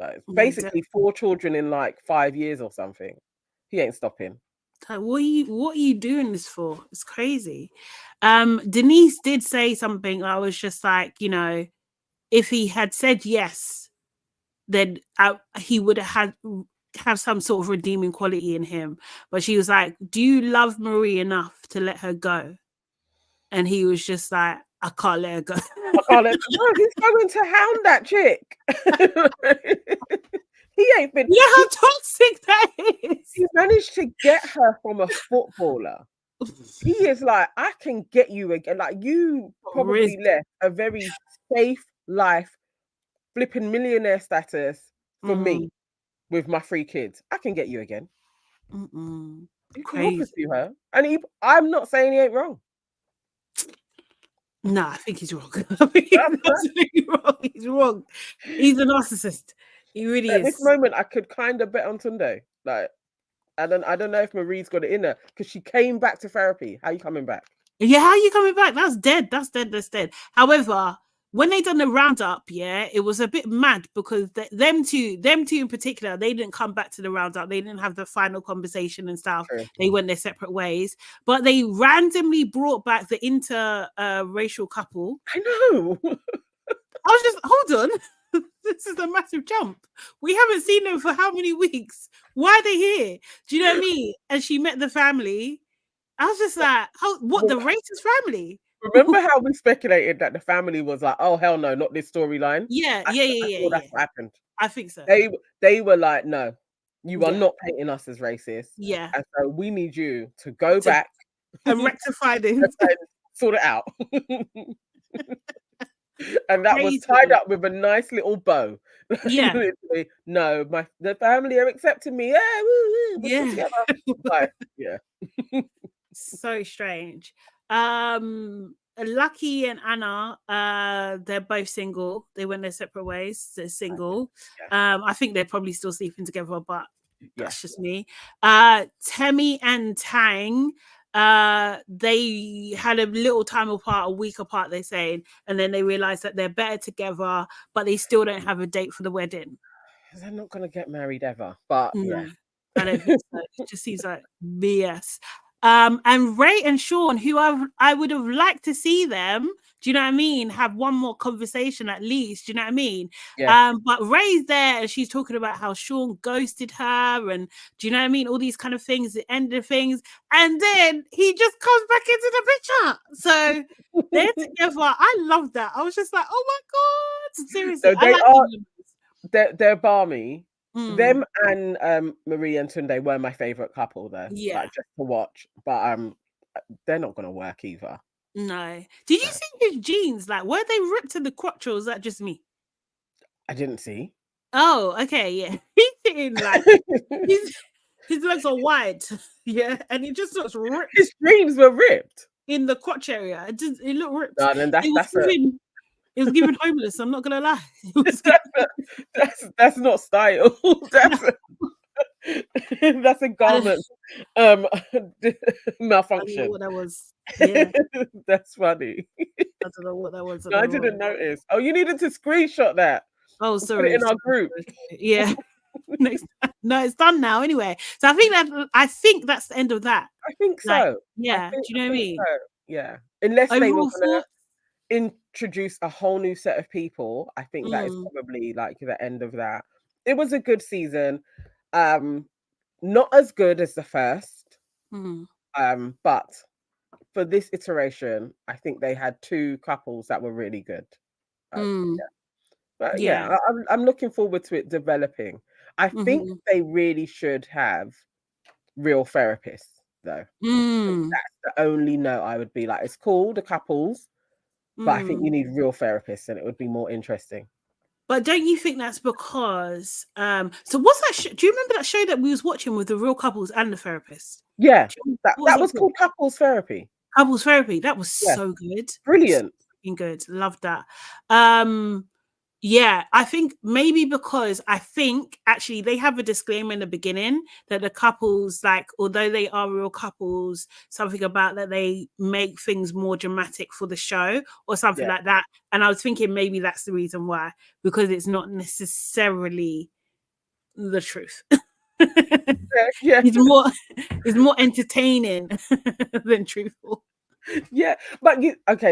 Like, basically 4 children in like 5 years or something. He ain't stopping. What are you doing this for? It's crazy. Denise did say something. I was just like, if he had said yes, then he would have some sort of redeeming quality in him. But she was like, do you love Marie enough to let her go? And he was just like, I can't let her go. He's going to hound that chick. He ain't been. Yeah, how toxic that is. He managed to get her from a footballer. He is like, I can get you again. Like, you probably left a very safe life, flipping millionaire status for me with my 3 kids. I can get you again. You can pursue her. And I'm not saying he ain't wrong. No, I think he's wrong. He's absolutely wrong. He's wrong. He's a narcissist. He really is. At this moment, I could kind of bet on Tunde. Like, I don't know if Marie's got it in her because she came back to therapy. How are you coming back? Yeah, how are you coming back? That's dead. That's dead. That's dead. However, when they done the roundup, yeah, it was a bit mad because them two in particular, they didn't come back to the roundup. They didn't have the final conversation and stuff. True. They went their separate ways. But they randomly brought back the interracial couple. I know. I was just, hold on. This is a massive jump. We haven't seen them for how many weeks? Why are they here? Do you know what I mean? And she met the family. I was just like, what, the racist family? Remember how we speculated that the family was like, oh, hell no, not this storyline? Yeah. I thought that's what happened. I think so. They were like, no, you are not painting us as racist. Yeah. And so we need you to go back and rectify this. And sort it out. And that was tied up with a nice little bow. Yeah. Literally, no, the family are accepting me. Yeah, woo, we're still together. Like, yeah. So strange. Lucky and Anna, they're both single. They went their separate ways. They're single. Yeah. I think they're probably still sleeping together, but that's just me. Temi and Tang, they had a little time apart, a week apart, they're saying, and then they realized that they're better together, but they still don't have a date for the wedding. They're not going to get married ever, but yeah. I don't think so. It just seems like BS. And Ray and Sean, who I would have liked to see them, do you know what I mean? Have one more conversation at least, do you know what I mean? Yeah. But Ray's there and she's talking about how Sean ghosted her and do you know what I mean? All these kind of things, the end of things. And then he just comes back into the picture. So they're together. I love that. I was just like, oh my God. Seriously. So they're balmy. Them and Marie and Tunde were my favorite couple though. Yeah. Like, just to watch. But they're not gonna work either. No. Did you see his jeans? Like, were they ripped in the crotch or was that just me? I didn't see. Oh, okay, yeah. He's sitting like his legs are wide. Yeah. And he just looks ripped. His jeans were ripped. In the crotch area. It looked ripped. No, then it was giving homeless, I'm not gonna lie. That's not style. That's a garment malfunction. I don't know what that was. Yeah. That's funny. I don't know what that was. No, I didn't notice. Oh, you needed to screenshot that. Oh, sorry. Put it in our group. Yeah. No, it's done now anyway. So I think that's the end of that. I think so. Like, yeah. Do you know what I mean? So. Yeah. Unless they were gonna introduce a whole new set of people, I think that is probably like the end of that. It was a good season. Not as good as the first. But for this iteration, I think they had two couples that were really good. Yeah. But yeah, I'm looking forward to it developing. I think they really should have real therapists though. That's the only note I would be like, it's cool, the couples, but I think you need real therapists and it would be more interesting. But don't you think that's because so what's that do you remember that show that we was watching with the real couples and the therapist? Yeah, that was called Couples Therapy. Couples Therapy. That was so good. Brilliant. So good. Love that. Yeah, I think maybe because I think actually they have a disclaimer in the beginning that the couples, like, although they are real couples, something about that they make things more dramatic for the show or something like that. And I was thinking maybe that's the reason why, because it's not necessarily the truth. It's more entertaining than truthful. Yeah, but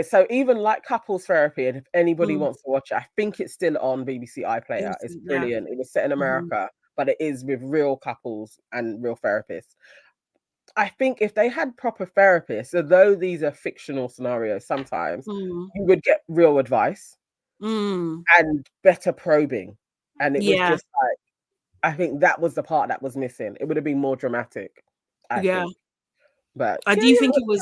so even like Couples Therapy, and if anybody wants to watch it, I think it's still on BBC iPlayer. It's brilliant. It was set in America, but it is with real couples and real therapists. I think if they had proper therapists, although these are fictional scenarios, sometimes you would get real advice and better probing. And it was just like, I think that was the part that was missing. It would have been more dramatic. I think. But I do think it was.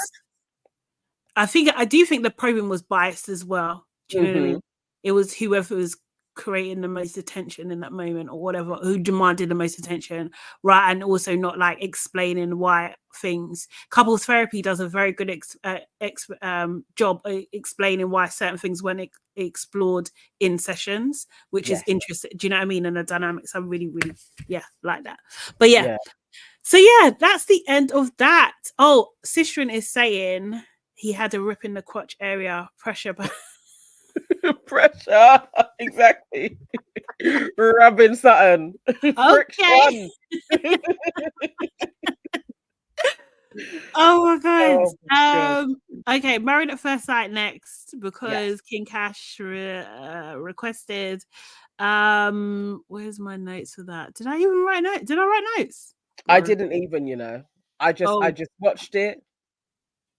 I do think the probing was biased as well. Do you know what I mean? It was whoever was creating the most attention in that moment or whatever, who demanded the most attention, right? And also not like explaining why things. Couples Therapy does a very good job explaining why certain things weren't explored in sessions, which is interesting. Do you know what I mean? And the dynamics are really, really, like that. But So yeah, that's the end of that. Oh, Sistren is saying he had a rip in the crotch area, pressure. Pressure, exactly. Rubbing something. Okay. Friction. Oh my Oh god. god. Okay, Married at First Sight next Yes. because King Cash requested. Where's my notes for that? Did I even write notes? Did I write notes? I Or didn't even, I just oh, watched it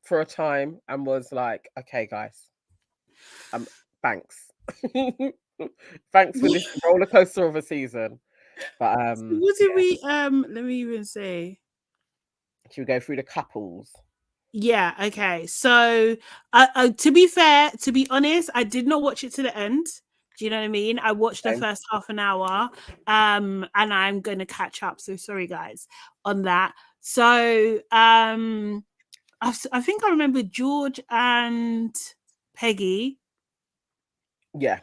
for a time and was like, okay, guys, thanks. Thanks for this roller coaster of a season. But what did yeah, we let me even say. should we go through the couples? Yeah, okay. So, to be fair, to be honest, I did not watch it to the end. Do you know what I mean? I watched the Same. first half an hour, and I'm gonna catch up. So sorry, guys, on that. So, I think I remember George and Peggy. Yeah.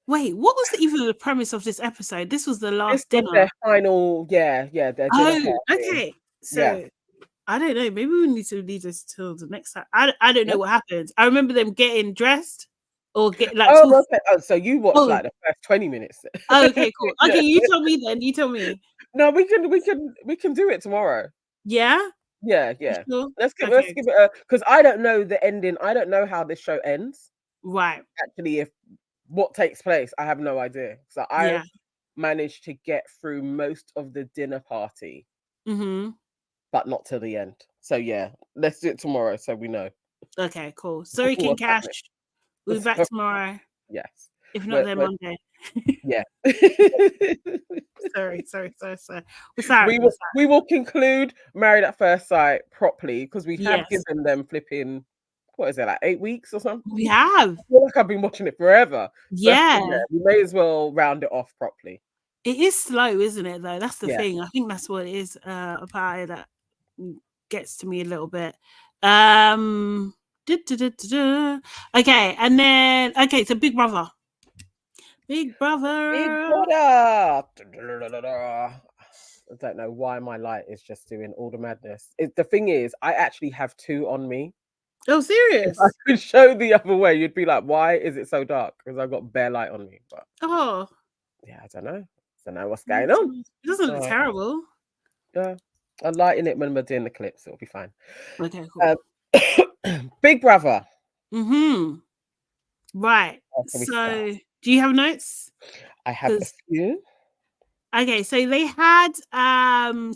Wait, what was even the premise of this episode? This was the This last was dinner. their final, their dinner Oh, party. okay. Yeah. So I don't know. Maybe we need to leave this till the next time. I don't know Yep. what happened. I remember them getting dressed or get like Oh, talking. okay. Oh, so you watched Oh, like the first 20 minutes. okay, cool. Yeah. Okay, you tell me then. You tell me. No, we can do it tomorrow. Yeah? Yeah, You yeah. sure? Let's Okay. give it a, because I don't know the ending. I don't know how this show ends. Right. Actually, if what takes place, I have no idea. So I Yeah. managed to get through most of the dinner party, Mm-hmm. but not till the end. So yeah, let's do it tomorrow so we know Okay, cool. Sorry, King what's happening. Cash. We'll be back So, tomorrow. yes. If not, But then but Monday. yeah. Sorry. We're sorry. We will conclude Married at First Sight properly because we have Yes, given them flipping, what is it, like 8 weeks or something? we have. I feel like I've been watching it forever. So Yeah. yeah, we may as well round it off properly. It is slow, isn't it, though? That's the Yeah. thing. I think that's what it is about it that gets to me a little bit. Um, okay, and then so Big Brother. Big Big Brother. brother. I don't know why my light is just doing all the madness. The thing is, I actually have two on me. Oh, If I serious? could show the other way, you'd be like, why is it so dark? Because I've got bare light on me. But Oh, yeah, I don't know. Don't know what's going on. it doesn't look Uh, terrible. yeah. I'll lighten it when we're doing the clips. It'll be fine. Okay, cool. Big Brother. Mm-hmm. Right. How can we start? So, do you have notes? I have a few. Okay, so they had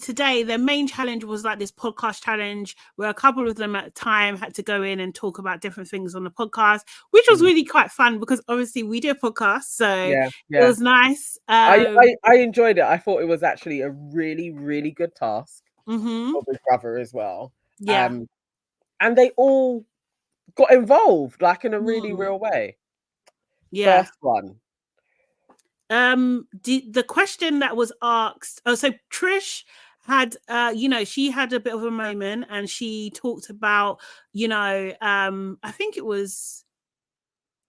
today their main challenge was like this podcast challenge where a couple of them at a time had to go in and talk about different things on the podcast, which was really quite fun because obviously we do a podcast, so Yeah, it was nice. I enjoyed it. I thought it was actually a really, really good task for Big Brother as well. Yeah. And they all got involved like in a really Mm. real way. Yeah. First one. The question that was asked, so Trish had she had a bit of a moment and she talked about, I think it was,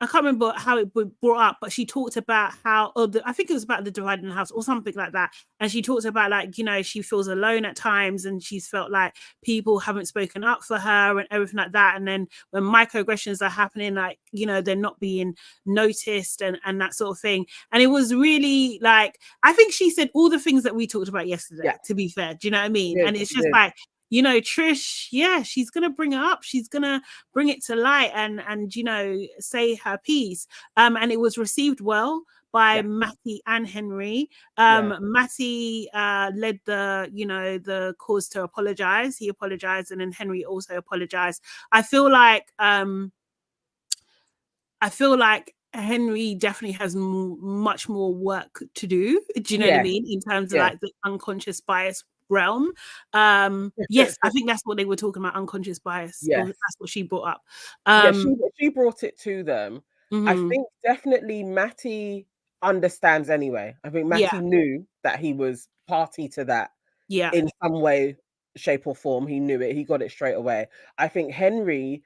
I can't remember how it brought up, but she talked about how, I think it was about the divide in the house or something like that. And she talked about like, she feels alone at times and she's felt like people haven't spoken up for her and everything like that. And then when microaggressions are happening, like, they're not being noticed and that sort of thing. And it was really like, I think she said all the things that we talked about yesterday, to be fair. Do you know what I mean? And it's just like, Trish, yeah, she's gonna bring it up. She's gonna bring it to light and say her piece. And it was received well by Matty and Henry. Matty led the cause to apologize. He apologized, and then Henry also apologized. I feel like Henry definitely has much more work to do. Do you know what I mean? In terms of like the unconscious bias realm. Yes, I think that's what they were talking about, unconscious bias. Or that's what she brought up. She brought it to them. I think definitely Matty understands anyway. I think Matty knew that he was party to that in some way, shape or form. He knew it. He got it straight away. I think Henry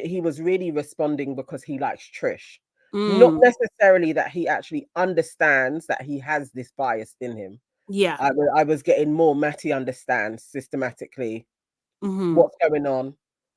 he was really responding because he likes Trish. Not necessarily that he actually understands that he has this bias in him. Yeah. I was getting more Matty understands systematically Mm-hmm. what's going on,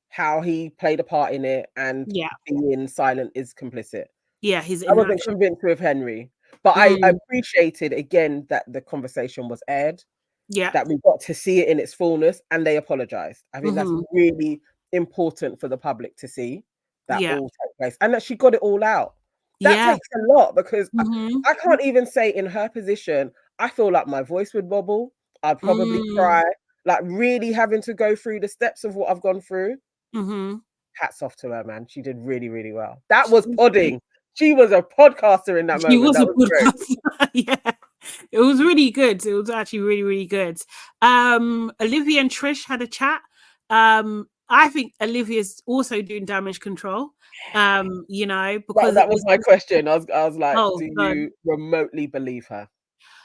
how he played a part in it, and Yeah. being silent is complicit. Yeah. His I wasn't inaction. convinced with Henry, but I appreciated again that the conversation was aired, Yeah. that we got to see it in its fullness, and they apologized. I think that's Mm-hmm. really important for the public to see that Yeah. all took place, and that she got it all out. That Yeah. takes a lot, because Mm-hmm. I can't even say in her position, I feel like my voice would wobble. I'd probably Mm. cry, like really having to go through the steps of what I've gone through. Mm-hmm. Hats off to her, man. She did really, really well. That was podding. She was a podcaster in that She moment. was That a was great. podcaster. Yeah. It was really good. It was actually really, really good. Olivia and Trish had a chat. I think Olivia's also doing damage control. You know, because That it was was my question. I was like, oh do god. you remotely believe her?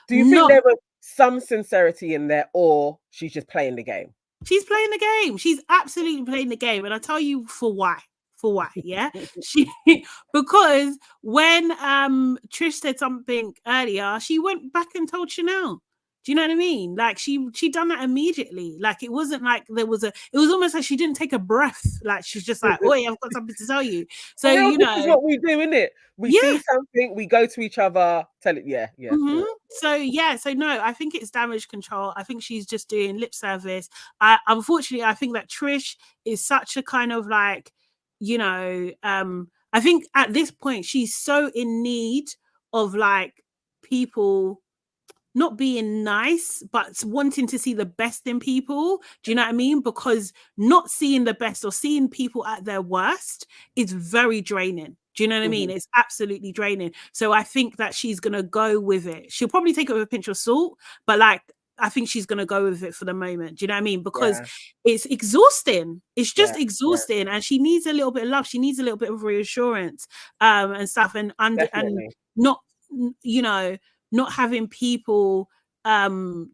Do you think Not there was some sincerity in there, or she's just playing the game? She's playing the game. She's absolutely playing the game. And I'll tell you for why. For why, yeah? She because when Trish said something earlier, she went back and told Chanel. Do you know what I mean? Like she done that immediately. Like it wasn't like there was a it was almost like she didn't take a breath. Like she's just like, oh yeah, I've got something to tell you. So For real, you this is know, what we do, innit? We see yeah. something, we go to each other, tell it, yeah. Mm-hmm. So no, I think it's damage control. I think she's just doing lip service. Unfortunately, I think that Trish is such a kind of like, I think at this point she's so in need of like people not being nice, but wanting to see the best in people. Do you know what I mean? Because not seeing the best or seeing people at their worst is very draining. Do you know what I mean? Mhm. It's absolutely draining. So I think that she's going to go with it. She'll probably take it with a pinch of salt, but like, I think she's going to go with it for the moment. Do you know what I mean? Because Yeah, it's exhausting. It's yeah, just yeah, exhausting. And she needs a little bit of love. She needs a little bit of reassurance and stuff. And definitely. not, you know, not having people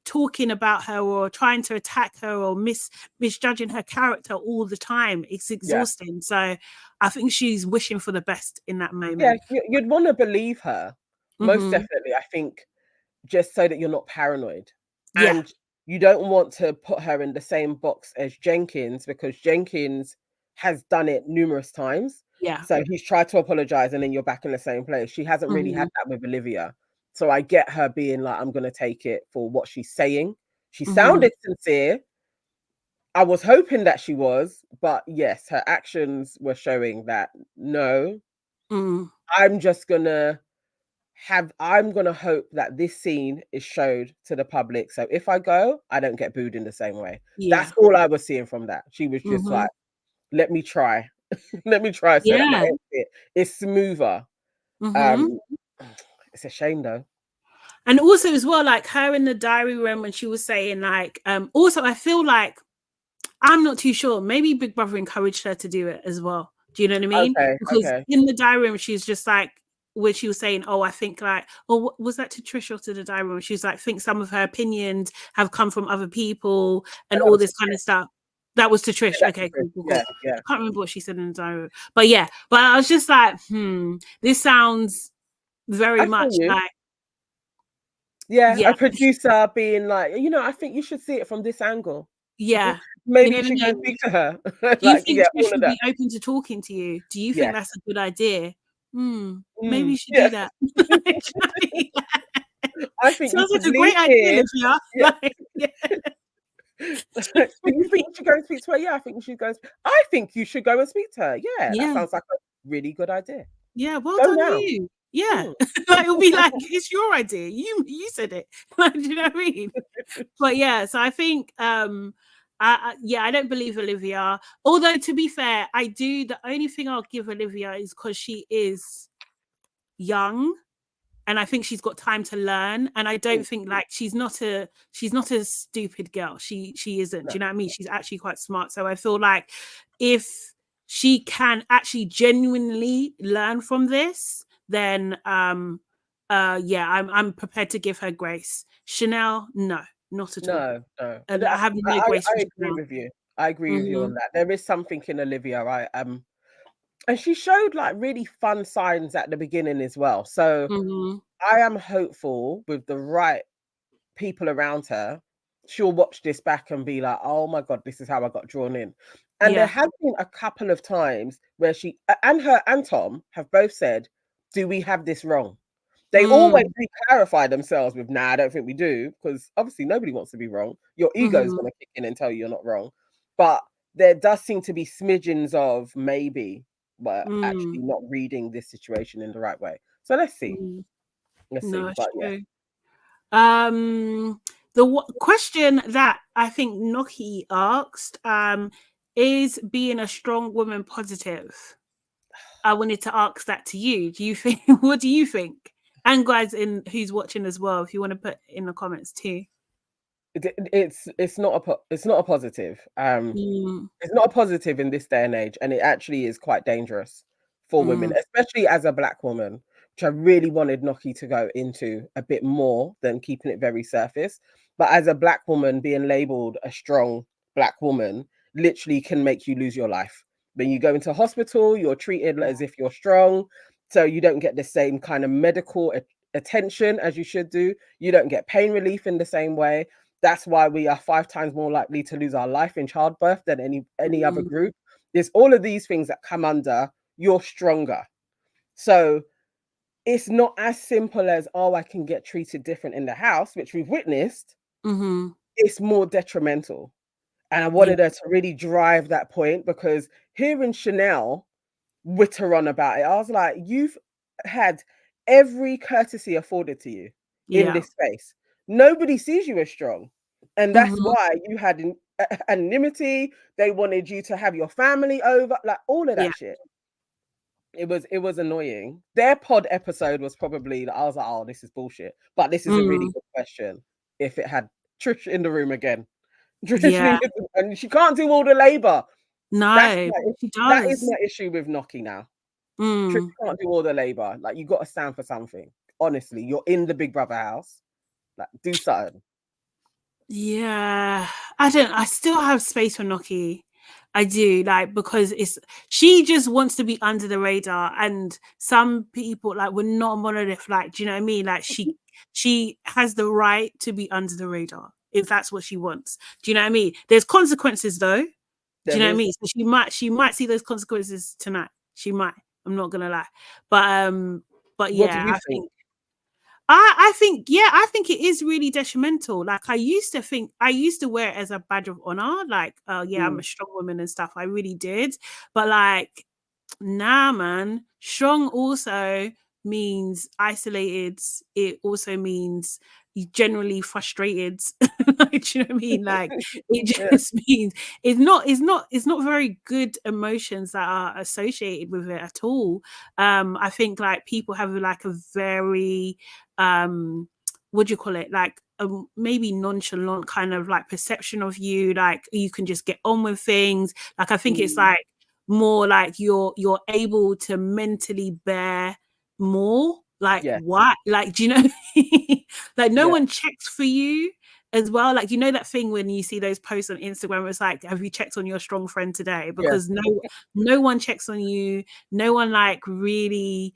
talking about her or trying to attack her or misjudging her character all the time. It's Yeah. exhausting. So I think she's wishing for the best in that Yeah, moment. you'd want to believe her. Most Mm-hmm. definitely, I think, just so that you're not paranoid. Yeah. And you don't want to put her in the same box as Jenkins, because Jenkins has done it numerous times. Yeah. So he's tried to apologize and then you're back in the same place. She hasn't really Mm-hmm. had that with Olivia. So I get her being like, I'm going to take it for what she's saying. She Mm-hmm. sounded sincere. I was hoping that she was, but yes, her actions were showing that no, Mm. I'm just going to I'm gonna hope that this scene is showed to the public. So if I go, I don't get booed in the same way. Yeah. That's all I was seeing from that. She was just Mm-hmm. like, let me try. Let me try so that my Yeah. exit is smoother. Mm-hmm. Um it's a shame though. And also as well, like her in the diary room when she was saying like, also I feel like I'm not too sure. Maybe Big Brother encouraged her to do it as well. Do you know what I mean? Okay, Because okay. in the diary room, she's just like, where she was saying, "Oh, I think like, oh, was that to Trish or to the diary room?" She was like, "Think some of her opinions have come from other people and And that all was this kind of stuff." That was to Trish. that to Okay, Chris. cool, cool, cool. Yeah, yeah. I can't remember what she said in the diary room, but yeah. But I was just like, this sounds very I feel much you. like, Yeah, yeah, a producer being like, I think you should see it from this angle. yeah. You Maybe know you what I should go and mean? speak to her. Do you Like, think yeah, Trish all of would that. be open to talking to you? Do you think Yeah. that's a good idea? Maybe Mm, you should yeah. do that. Do you know what I mean? I think you Sounds should like a leave great idea, here. Olivia. Yeah. Like, yeah. Do you think you should go and speak to her? Yeah, I think you should go. I think you should go and speak to her. Yeah, that Yeah. sounds like a really good idea. Yeah. Well Go done, now. you. Yeah. Mm. Like it'll be like it's your idea. You said it. Like, do you know what I mean? But yeah, so I think I don't believe Olivia. Although to be fair, I do. The only thing I'll give Olivia is because she is young and I think she's got time to learn. And I don't think like she's not a stupid girl. She isn't. No, Do you know what I mean? She's actually quite smart. So I feel like if she can actually genuinely learn from this, then yeah, I'm prepared to give her grace. Chanel, no, not at all. no, no. And I have no grace for I agree Chanel. with you. I agree with you Mm-hmm. on that. There is something in Olivia. And she showed like really fun signs at the beginning as well. So Mm-hmm. I am hopeful with the right people around her, she'll watch this back and be like, oh my God, this is how I got drawn in. And there has been a couple of times where she and her and Tom have both said, do we have this wrong? They always clarify themselves with, nah, I don't think we do, because obviously nobody wants to be wrong. Your ego is going to kick in and tell you you're not wrong. But there does seem to be smidgens of maybe, but actually not reading this situation in the right way. So let's see. Let's see. But yeah. The question that I think Noki asked, is being a strong woman positive? I wanted to ask that to you. Do you think? What do you think? And guys, who's watching as well, if you want to put in the comments too. It's not a positive. It's not a positive in this day and age, and it actually is quite dangerous for women, especially as a Black woman, which I really wanted Noki to go into a bit more than keeping it very surface. But as a Black woman, being labeled a strong Black woman literally can make you lose your life. When you go into hospital, you're treated as if you're strong, so you don't get the same kind of medical attention as you should do. You don't get pain relief in the same way. That's why we are 5 times more likely to lose our life in childbirth than any other group. There's all of these things that come under you're stronger. So it's not as simple as, oh, I can get treated different in the house, which we've witnessed. It's more detrimental. And I wanted her to really drive that point, because hearing Chanel witter on about it, I was like, you've had every courtesy afforded to you in this space. Nobody sees you as strong. And that's why you had anonymity. They wanted you to have your family over, like all of that shit. It was annoying. Their pod episode was probably, I was like, oh, this is bullshit. But this is a really good question. If it had Trish in the room again. Trish, and she can't do all the labor. No, she does. That is my issue with Noki now. Trish can't do all the labor. Like, you got to stand for something. Honestly, you're in the Big Brother house. Like, do something. Yeah, I still have space for Noki. I do, like, because she just wants to be under the radar, and some people, like, we're not a monolith, like, do you know what I mean? Like, she has the right to be under the radar if that's what she wants. Do you know what I mean? There's consequences though. Do you know what I mean? So she might see those consequences tonight. She might. I'm not gonna lie. But yeah, I think it is really detrimental. Like, I used to wear it as a badge of honor, like, I'm a strong woman and stuff. I really did. But like, nah, man, strong also means isolated. It also means generally frustrated. Like, do you know what I mean? Like, it just means it's not very good emotions that are associated with it at all. I think, like, people have like a very what do you call it, like, maybe nonchalant kind of like perception of you, like you can just get on with things. Like, I think it's like more like you're able to mentally bear more. Like, why? Like, do you know? Like, no one checks for you as well. Like, you know that thing when you see those posts on Instagram, where it's like, have you checked on your strong friend today? Because no one checks on you. No one, like, really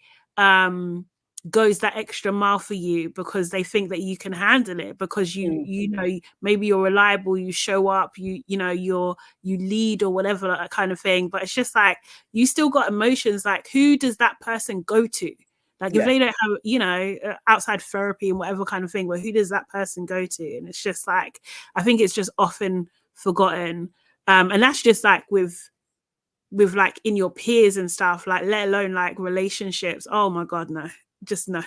goes that extra mile for you, because they think that you can handle it, because you know, maybe you're reliable, you show up, you know, you lead or whatever, that kind of thing. But it's just like, you still got emotions. Like, who does that person go to? Like, if they don't have, you know, outside therapy and whatever kind of thing, well, who does that person go to? And it's just like, I think it's just often forgotten. And that's just like with like in your peers and stuff, like, let alone like relationships. Oh my God, no. Just no.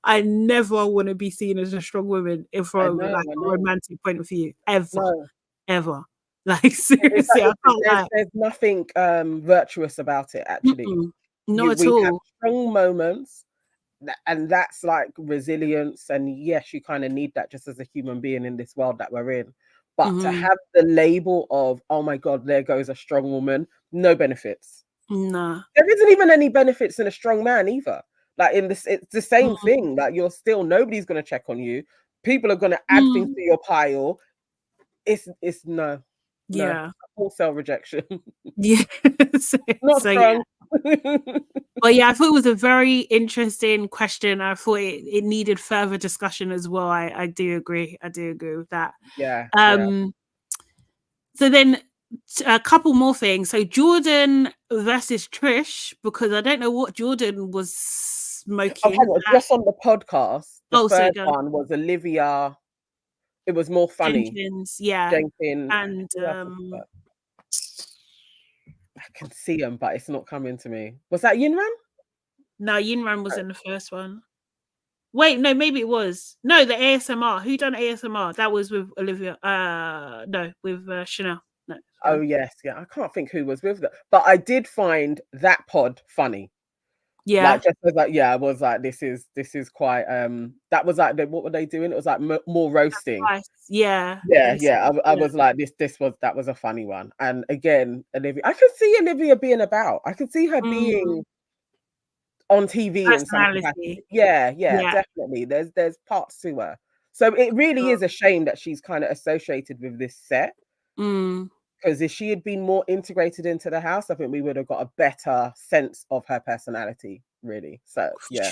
I never want to be seen as a strong woman from like a romantic point of view, ever. Like, seriously, there's nothing virtuous about it, actually. Not at all. Have strong moments, and that's like resilience, and yes, you kind of need that just as a human being in this world that we're in. But to have the label of, oh my God, there goes a strong woman, no benefits. Nah. There isn't even any benefits in a strong man either. Like, it's the same thing. Like, nobody's gonna check on you. People are gonna add things to your pile. It's no. Yeah. Wholesale rejection. Yeah. Not strong. But yeah, I thought it was a very interesting question. I thought it needed further discussion as well. I do agree. I do agree with that. Yeah. So then a couple more things. So Jordan versus Trish, because I don't know what Jordan was smoking. Just on the podcast, the so third one was Olivia. It was more funny. Jenkins, yeah. Jenkins. And I can see him, but it's not coming to me. Was that Yinran? No, Yinran was in the first one. Wait, no, maybe it was. No, the ASMR. Who done ASMR? That was with Olivia. No, with Chanel. No. Oh yes, yeah. I can't think who was with them, but I did find that pod funny. Yeah, like just as like I was like, this is quite. That was like what were they doing? It was like more roasting. Yeah. I was like that was a funny one. And again, Olivia, I could see Olivia being about. I could see her being on TV in some capacity. Yeah, definitely. There's parts to her. So it really is a shame that she's kind of associated with this set. Because if she had been more integrated into the house, I think we would have got a better sense of her personality, really. So yeah.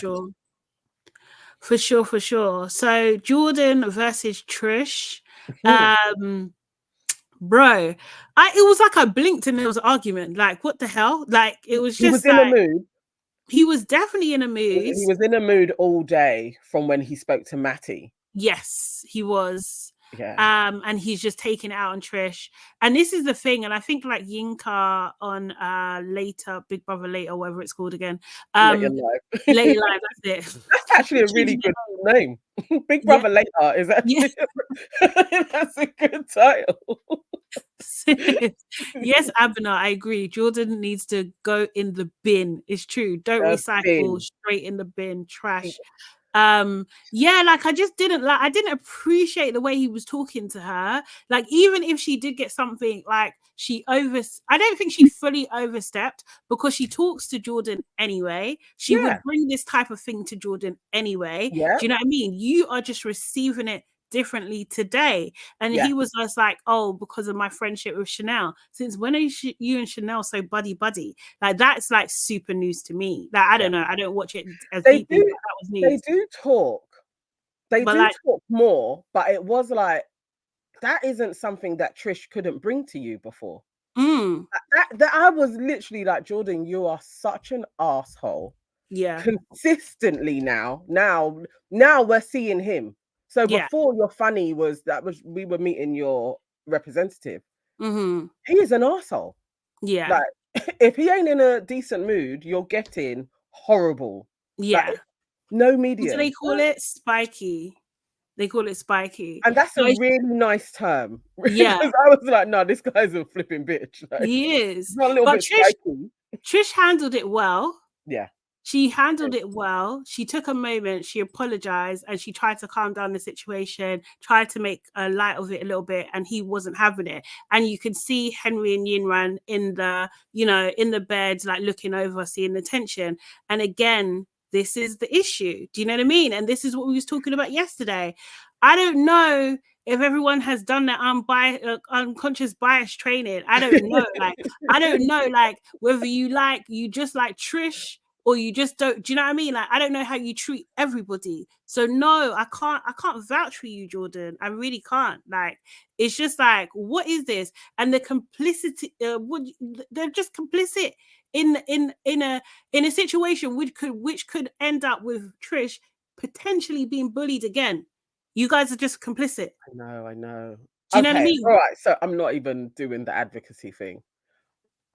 For sure. So Jordan versus Trish. Bro, it was like I blinked and there was an argument. Like, what the hell? Like, it was just he was in a mood. He was definitely in a mood. He was in a mood all day from when he spoke to Matty. Yes, he was. Yeah. And he's just taking it out on Trish. And this is the thing, and I think like Yinka on later, Big Brother Later, whatever it's called again. Later Live. Later Live, that's it. That's actually a really good name. Big Brother Later is actually that's a good title. Yes, Abner, I agree. Jordan needs to go in the bin. It's true. Don't recycle, straight in the bin, trash. Like I didn't appreciate the way he was talking to her. Like, even if she did get something, like I don't think she fully overstepped, because she talks to Jordan anyway. She would bring this type of thing to Jordan anyway. Do you know what I mean? You are just receiving it differently today. And he was just like, oh, because of my friendship with Chanel. Since when are you and Chanel so buddy? Like, that's like super news to me. Like, I don't know, I don't watch it as deeply, but that was news. They do talk talk more, but it was like, that isn't something that Trish couldn't bring to you before. That I was literally like, Jordan, you are such an asshole. Yeah. Consistently now we're seeing him. So before your funny was we were meeting your representative. He is an asshole. Yeah. Like, if he ain't in a decent mood, you're getting horrible. Yeah. Like, no media. What do they call it? Spiky. They call it spiky. And that's a really nice term. Yeah. I was like, no, this guy's a flipping bitch. Like, he is. Not a little bit spiky. Trish handled it well. Yeah. She handled it well. She took a moment, she apologized, and she tried to calm down the situation, tried to make a light of it a little bit, and he wasn't having it. And you can see Henry and Yinran in the bed, like looking over, seeing the tension. And again, this is the issue. Do you know what I mean? And this is what we was talking about yesterday. I don't know if everyone has done that unconscious bias training. I don't know. I don't know, whether you just like Trish, or you just don't. Do you know what I mean? Like, I don't know how you treat everybody. So no, I can't vouch for you, Jordan. I really can't. Like, it's just like, what is this? And the complicity, they're just complicit in a situation which could end up with Trish potentially being bullied again. You guys are just complicit. I know. Do you know what I mean? All right, so I'm not even doing the advocacy thing.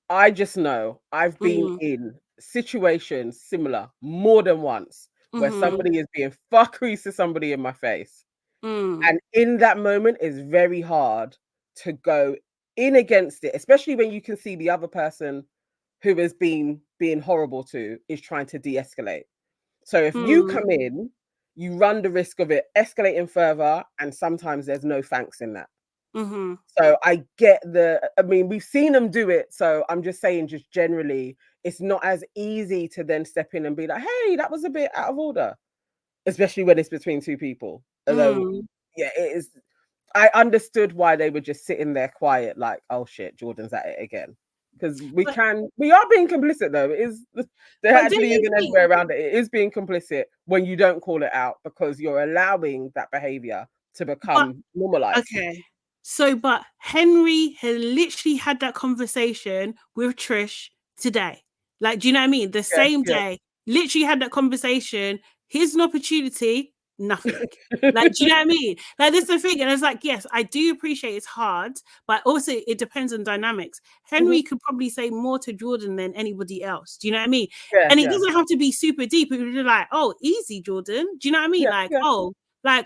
I just know I've been in situations similar more than once where somebody is being fuckery to somebody in my face. And in that moment, it's very hard to go in against it, especially when you can see the other person who has been being horrible to is trying to de-escalate. So if you come in, you run the risk of it escalating further, and sometimes there's no thanks in that. So I get we've seen them do it. So I'm just saying, just generally, it's not as easy to then step in and be like, hey, that was a bit out of order, especially when it's between two people. Although, it is. I understood why they were just sitting there quiet, like, oh shit, Jordan's at it again. because we are being complicit though. There actually isn't any way around it. It is being complicit when you don't call it out, because you're allowing that behavior to become normalized. Okay. So, but Henry had literally had that conversation with Trish today. Like, do you know what I mean? The same day, literally had that conversation. Here's an opportunity, nothing. Like, do you know what I mean? Like, this is the thing. And it's like, yes, I do appreciate it's hard, but also it depends on dynamics. Henry could probably say more to Jordan than anybody else. Do you know what I mean? And it doesn't have to be super deep. It would be like, oh, easy, Jordan. Do you know what I mean?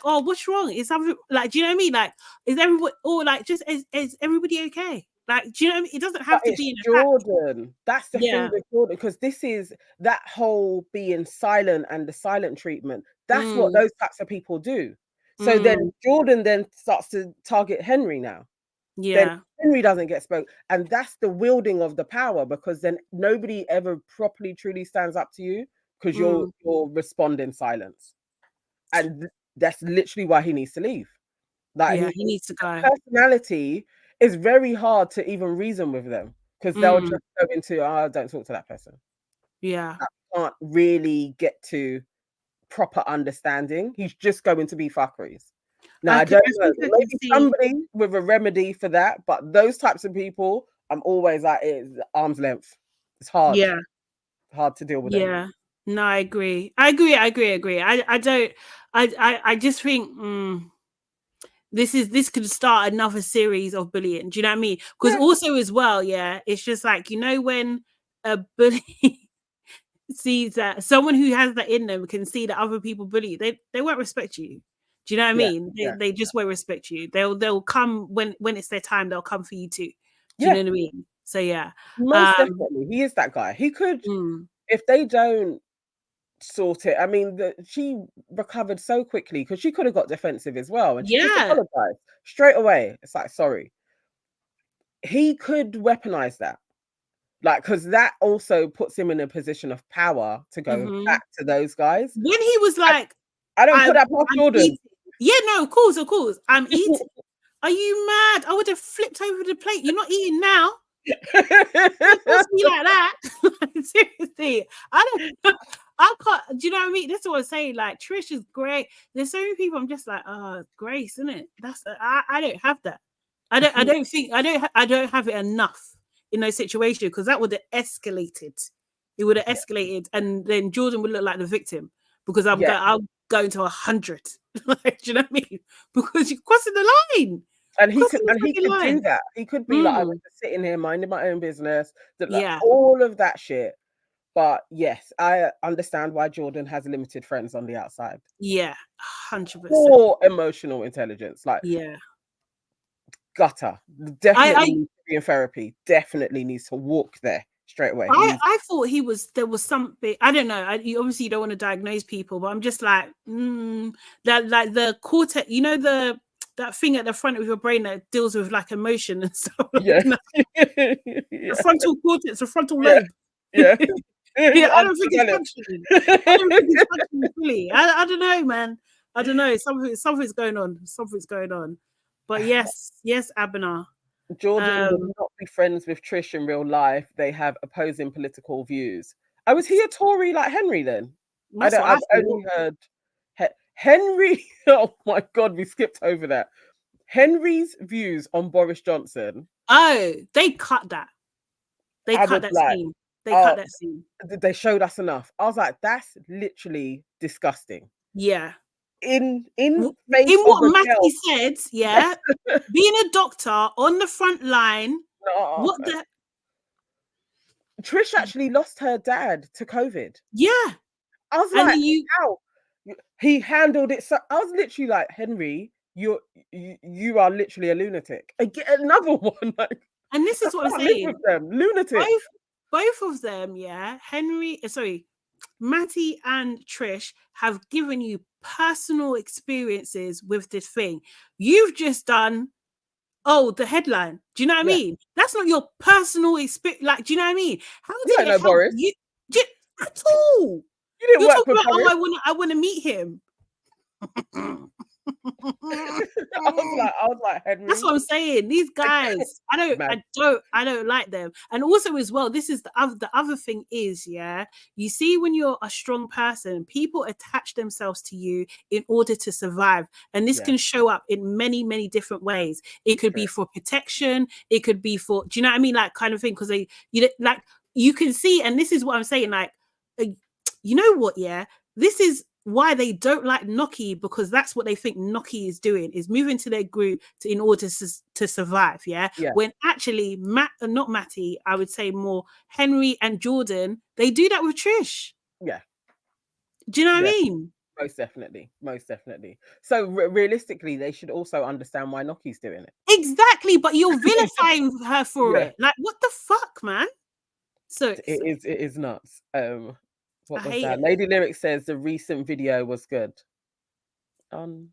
Oh, what's wrong? Is something like, do you know what I mean? Like, is everybody, or like, just is everybody okay? Like, do you know what I mean? It doesn't have to be in Jordan. That's the thing with Jordan, because this is that whole being silent and the silent treatment. That's what those types of people do. So then Jordan then starts to target Henry now. Yeah. Then Henry doesn't get spoke. And that's the wielding of the power, because then nobody ever properly, truly stands up to you, because you're responding silence. And that's literally why he needs to leave. Like, he needs to go. Personality is very hard to even reason with them, because they'll just go into, don't talk to that person. Yeah. I can't really get to proper understanding. He's just going to be fuckeries. Now, I don't know. Maybe somebody with a remedy for that, but those types of people, I'm always like, it's arm's length. It's hard. Yeah. Hard to deal with them. Yeah. No, I agree. I just think this could start another series of bullying. Do you know what I mean? Because also as well, it's just like, you know, when a bully sees that someone who has that in them can see that other people bully, they won't respect you. Do you know what I mean? They just won't respect you. They'll come when it's their time. They'll come for you too. Do you know what I mean? So most definitely, he is that guy. He could, if they don't sort it. I mean, she recovered so quickly, because she could have got defensive as well, and she just apologized straight away. It's like, sorry. He could weaponize that, like, because that also puts him in a position of power to go back to those guys. When he was like, I don't put that past Jordan. Eating. Yeah, no, of course. I'm eating. Are you mad? I would have flipped over the plate. You're not eating now. Don't be like that. Seriously, I can't. Do you know what I mean? That's what I'm saying. Like, Trish is great. There's so many people. I'm just like, Grace, isn't it? I don't have that. I don't have it enough in those situations, because that would have escalated. It would have escalated, and then Jordan would look like the victim, because I'll go to 100. Like, do you know what I mean? Because you're crossing the line. And he could do that. He could be like, I was just sitting here minding my own business, all of that shit. But yes, I understand why Jordan has limited friends on the outside. Yeah, 100%. Or emotional intelligence, like gutter. Definitely needs to be in therapy. Definitely needs to walk there straight away. I thought there was something. I don't know. Obviously, you don't want to diagnose people, but I'm just like, that, like the cortex. You know, that thing at the front of your brain that deals with like emotion and stuff. The frontal cortex, the frontal lobe. I don't think it's functioning. I don't think it's functioning fully. I don't know, man. I don't know. Something's going on. Something's going on. But yes, Abena. Jordan would not be friends with Trish in real life. They have opposing political views. Was he a Tory like Henry then? I've only heard Henry. Oh my God, we skipped over that. Henry's views on Boris Johnson. Oh, they cut that. They cut that scene. They cut that scene. They showed us enough. I was like, that's literally disgusting. Yeah. In what Matty said, being a doctor on the front line. Trish actually lost her dad to COVID. Yeah. I was like, how? He handled it so. I was literally like, Henry, you are literally a lunatic. I get another one. Like, and this is what I'm saying. With them. Lunatic. Both of them, Matty and Trish have given you personal experiences with this thing. You've just done, the headline. Do you know what I mean? That's not your personal experience. Like, do you know what I mean? How did it help Boris? You at all? You didn't work with Boris. I want to meet him. I was like, That's Henry. what I'm saying. These guys, I don't like them. And also as well, this is the other thing is, yeah, you see when you're a strong person, people attach themselves to you in order to survive. And this can show up in many, many different ways. It could be for protection, it could be for, do you know what I mean? Like kind of thing, because like you can see, and this is what I'm saying, like you know what, yeah, this is why they don't like Noki, because that's what they think Noki is doing, is moving to their group in order to survive. Yeah. When actually not Matty, I would say more Henry and Jordan, they do that with Trish. Yeah. Do you know what I mean? Most definitely. Most definitely. So realistically, they should also understand why Noki's doing it. Exactly. But you're vilifying her for it. Like, what the fuck, man? So it is nuts. What was that? It. Lady Lyric says the recent video was good. No,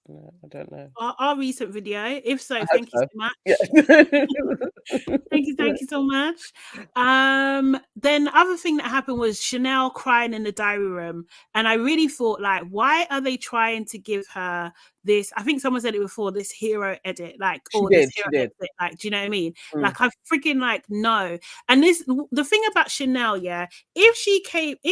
I don't know. Our recent video. If so, thank you so much. Yeah. Thank you so much. Then the other thing that happened was Chanel crying in the diary room. And I really thought, like, why are they trying to give her this? I think someone said it before, this hero edit, like, this hero edit, like, do you know what I mean? Like, I freaking like, no. And the thing about Chanel, yeah, if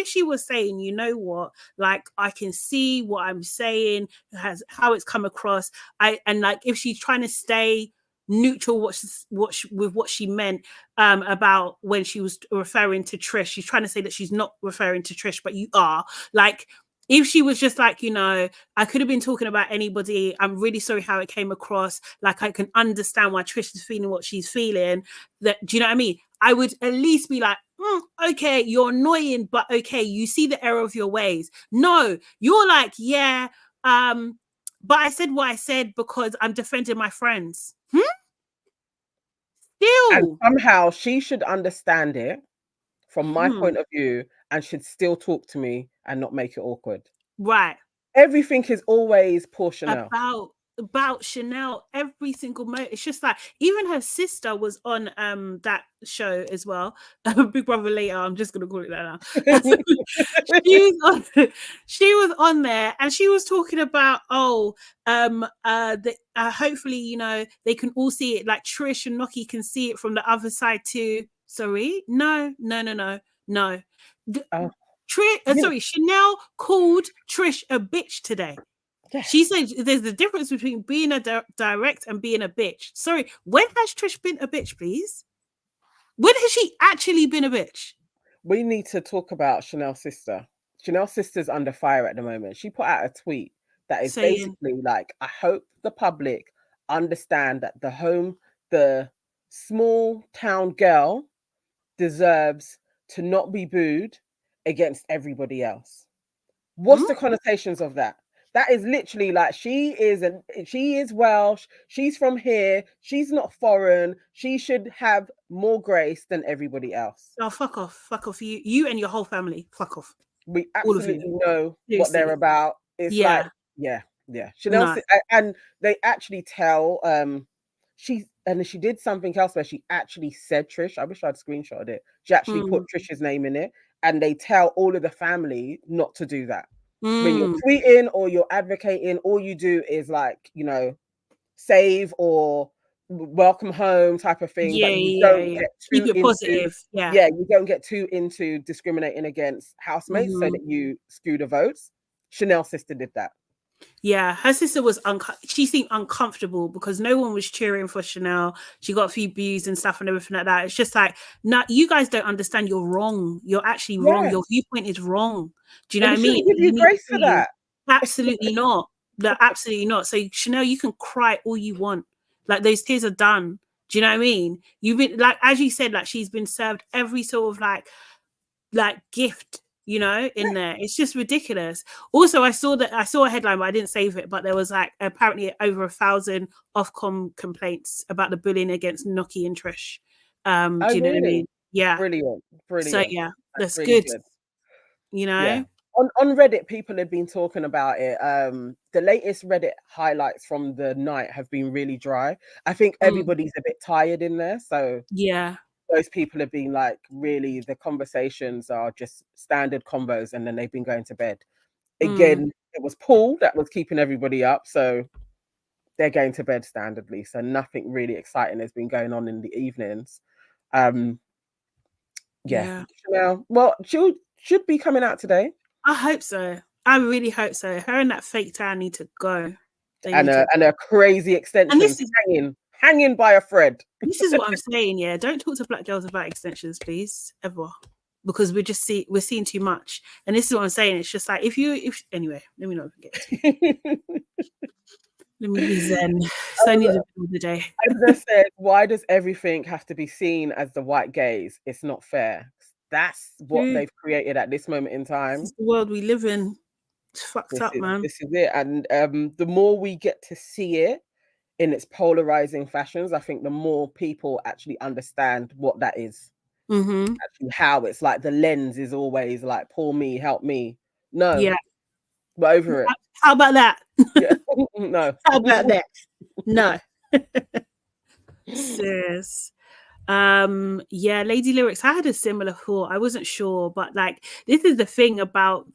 she was saying, you know what, like, I can see what I'm saying, how it's come across, and like, if she's trying to stay neutral with what she meant about when she was referring to Trish, she's trying to say that she's not referring to Trish, but you are. Like, if she was just like, you know, I could have been talking about anybody, I'm really sorry how it came across, like, I can understand why Trish is feeling what she's feeling, that, do you know what I mean? I would at least be like, okay, you're annoying, but okay, you see the error of your ways. No, you're like, yeah, but I said what I said because I'm defending my friends. Still. And somehow she should understand it from my point of view and should still talk to me and not make it awkward. Right. Everything is always poor Chanel. About Chanel, every single moment. It's just like, even her sister was on that show as well. Big Brother Later, I'm just gonna call it that now. she was on there and she was talking about, hopefully, you know, they can all see it, like Trish and Noki can see it from the other side too. Sorry, no. Chanel called Trish a bitch today. Yes. She said there's a difference between being a direct and being a bitch. Sorry, when has Trish been a bitch, please? When has she actually been a bitch? We need to talk about Chanel's sister. Chanel's sister's under fire at the moment. She put out a tweet that is basically like, I hope the public understand that the small town girl deserves to not be booed against everybody else. What's the connotations of that? That is literally like, she is Welsh, she's from here, she's not foreign, she should have more grace than everybody else. Oh, fuck off. You and your whole family, fuck off. We absolutely know what they're about. It's like, Chanel, and they actually tell she did something else where she actually said Trish. I wish I'd screenshotted it. She actually put Trish's name in it, and they tell all of the family not to do that. When you're tweeting or you're advocating, all you do is, like, you know, save or welcome home type of thing. But you don't get too keep it positive. You don't get too into discriminating against housemates so that you skew the votes. Chanel's sister did that. Yeah, her sister was she seemed uncomfortable because no one was cheering for Chanel. She got a few views and stuff and everything like that. It's just like, no, you guys don't understand. You're wrong. You're actually wrong. Your viewpoint is wrong. Do you know what I mean? Give you grace for that. Absolutely not. Absolutely not. So Chanel, you can cry all you want. Like, those tears are done. Do you know what I mean? You've been, like, as you said, like, she's been served every sort of like gift, you know, in there. It's just ridiculous. Also, I saw a headline, but I didn't save it, but there was, like, apparently over 1,000 Ofcom complaints about the bullying against Noki and Trish. Do you know what I mean? Yeah. Brilliant. So yeah, that's really good. You know? Yeah. On Reddit, people have been talking about it. The latest Reddit highlights from the night have been really dry. I think everybody's a bit tired in there. So yeah, those people have been like, really, the conversations are just standard combos, and then they've been going to bed. Again, it was Paul that was keeping everybody up. So they're going to bed standardly. So nothing really exciting has been going on in the evenings. Yeah. Chanel, well, she should be coming out today. I hope so. I really hope so. Her and that fake tan need to go. And a crazy extension hanging by a thread. This is what I'm saying. Yeah, don't talk to black girls about extensions, please, ever, because we're seeing too much. And this is what I'm saying. It's just like anyway. Let me not forget. Let me be zen. So I need to do the day. As I said, why does everything have to be seen as the white gaze? It's not fair. That's what they've created at this moment in time. This is the world we live in. It's fucked up, man. This is it. And the more we get to see it in its polarizing fashions, I think the more people actually understand what that is. Actually, how it's like the lens is always like, poor me, help me. No. Yeah. We're over it. How about that? Yeah. No. How about that? No. Serious. Yeah, Lady Lyrics, I had a similar thought. I wasn't sure, but like this is the thing about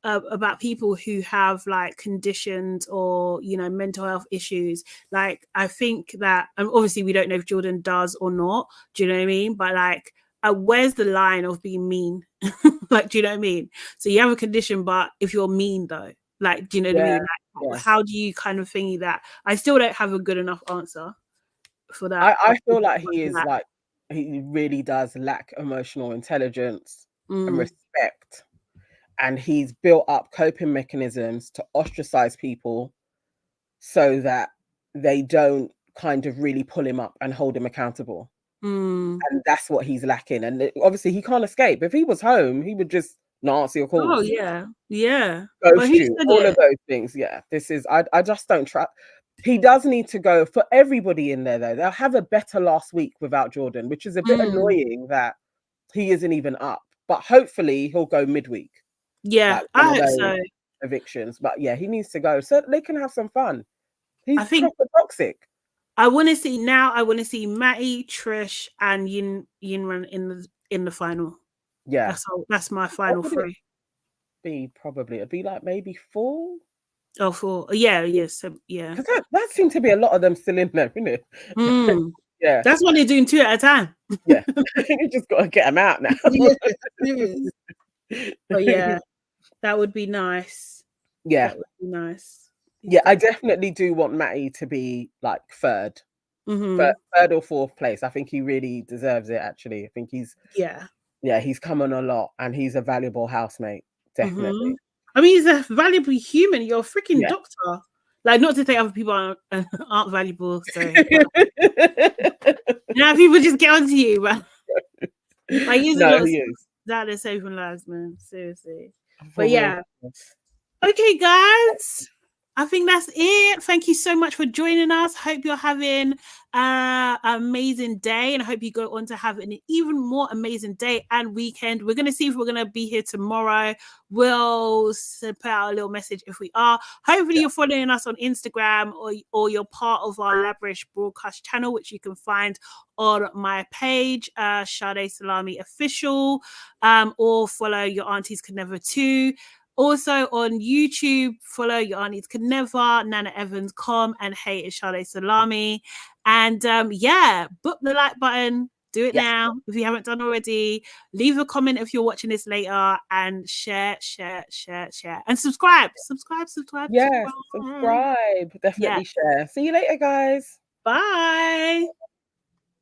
about people who have like conditions or mental health issues. Like I think that, and obviously we don't know if Jordan does or not, do you know what I mean? But like where's the line of being mean? Like, do you know what I mean? So you have a condition, but if you're mean though, like, do you know what I mean? Like, how do you kind of thingy that? I still don't have a good enough answer for that. I feel like he really does lack emotional intelligence and respect. And he's built up coping mechanisms to ostracize people so that they don't kind of really pull him up and hold him accountable. And that's what he's lacking. And obviously he can't escape. If he was home, he would just not answer your calls. Oh, yeah. Yeah. Ghost you, all of those things. Yeah. This is, I just don't trust. He does need to go for everybody in there, though. They'll have a better last week without Jordan, which is a bit annoying that he isn't even up. But hopefully he'll go midweek. Yeah, like I hope so. Evictions. But yeah, he needs to go so they can have some fun. He's proper toxic. I want to see Matty, Trish, and Yinran in the final. Yeah. That's my final three. It'd be like maybe 4. Oh, 4. Yeah, yes, yeah. Because that seemed to be a lot of them still in there, isn't it? Yeah. That's when they're doing 2 at a time. Yeah. You just got to get them out now. But yeah, that would be nice. Yeah. That would be nice. Yeah, I definitely do want Matty to be like third or 4th place. I think he really deserves it, actually. I think he's he's come on a lot and he's a valuable housemate. Definitely. I mean, he's a valuable human. You're a freaking doctor. Like, not to say other people aren't valuable. So, people just get onto you, but like, he is. That is saving lives, man. Seriously. But yeah. Okay, guys. I think that's it. Thank you so much for joining us. Hope you're having an amazing day, and I hope you go on to have an even more amazing day and weekend. We're going to see if we're going to be here tomorrow. We'll put out a little message if we are. Hopefully you're following us on Instagram or you're part of our Lavish broadcast channel, which you can find on my page, Sade Salami Official, or follow Your Aunties Could Never too. Also on YouTube, follow Your Aunties Could Never, Nana Evans Com, and Hey, it's Sade Salami. And book the like button. Do it now if you haven't done already. Leave a comment if you're watching this later, and share, and subscribe. Subscribe. Yes, subscribe. Definitely share. See you later, guys. Bye.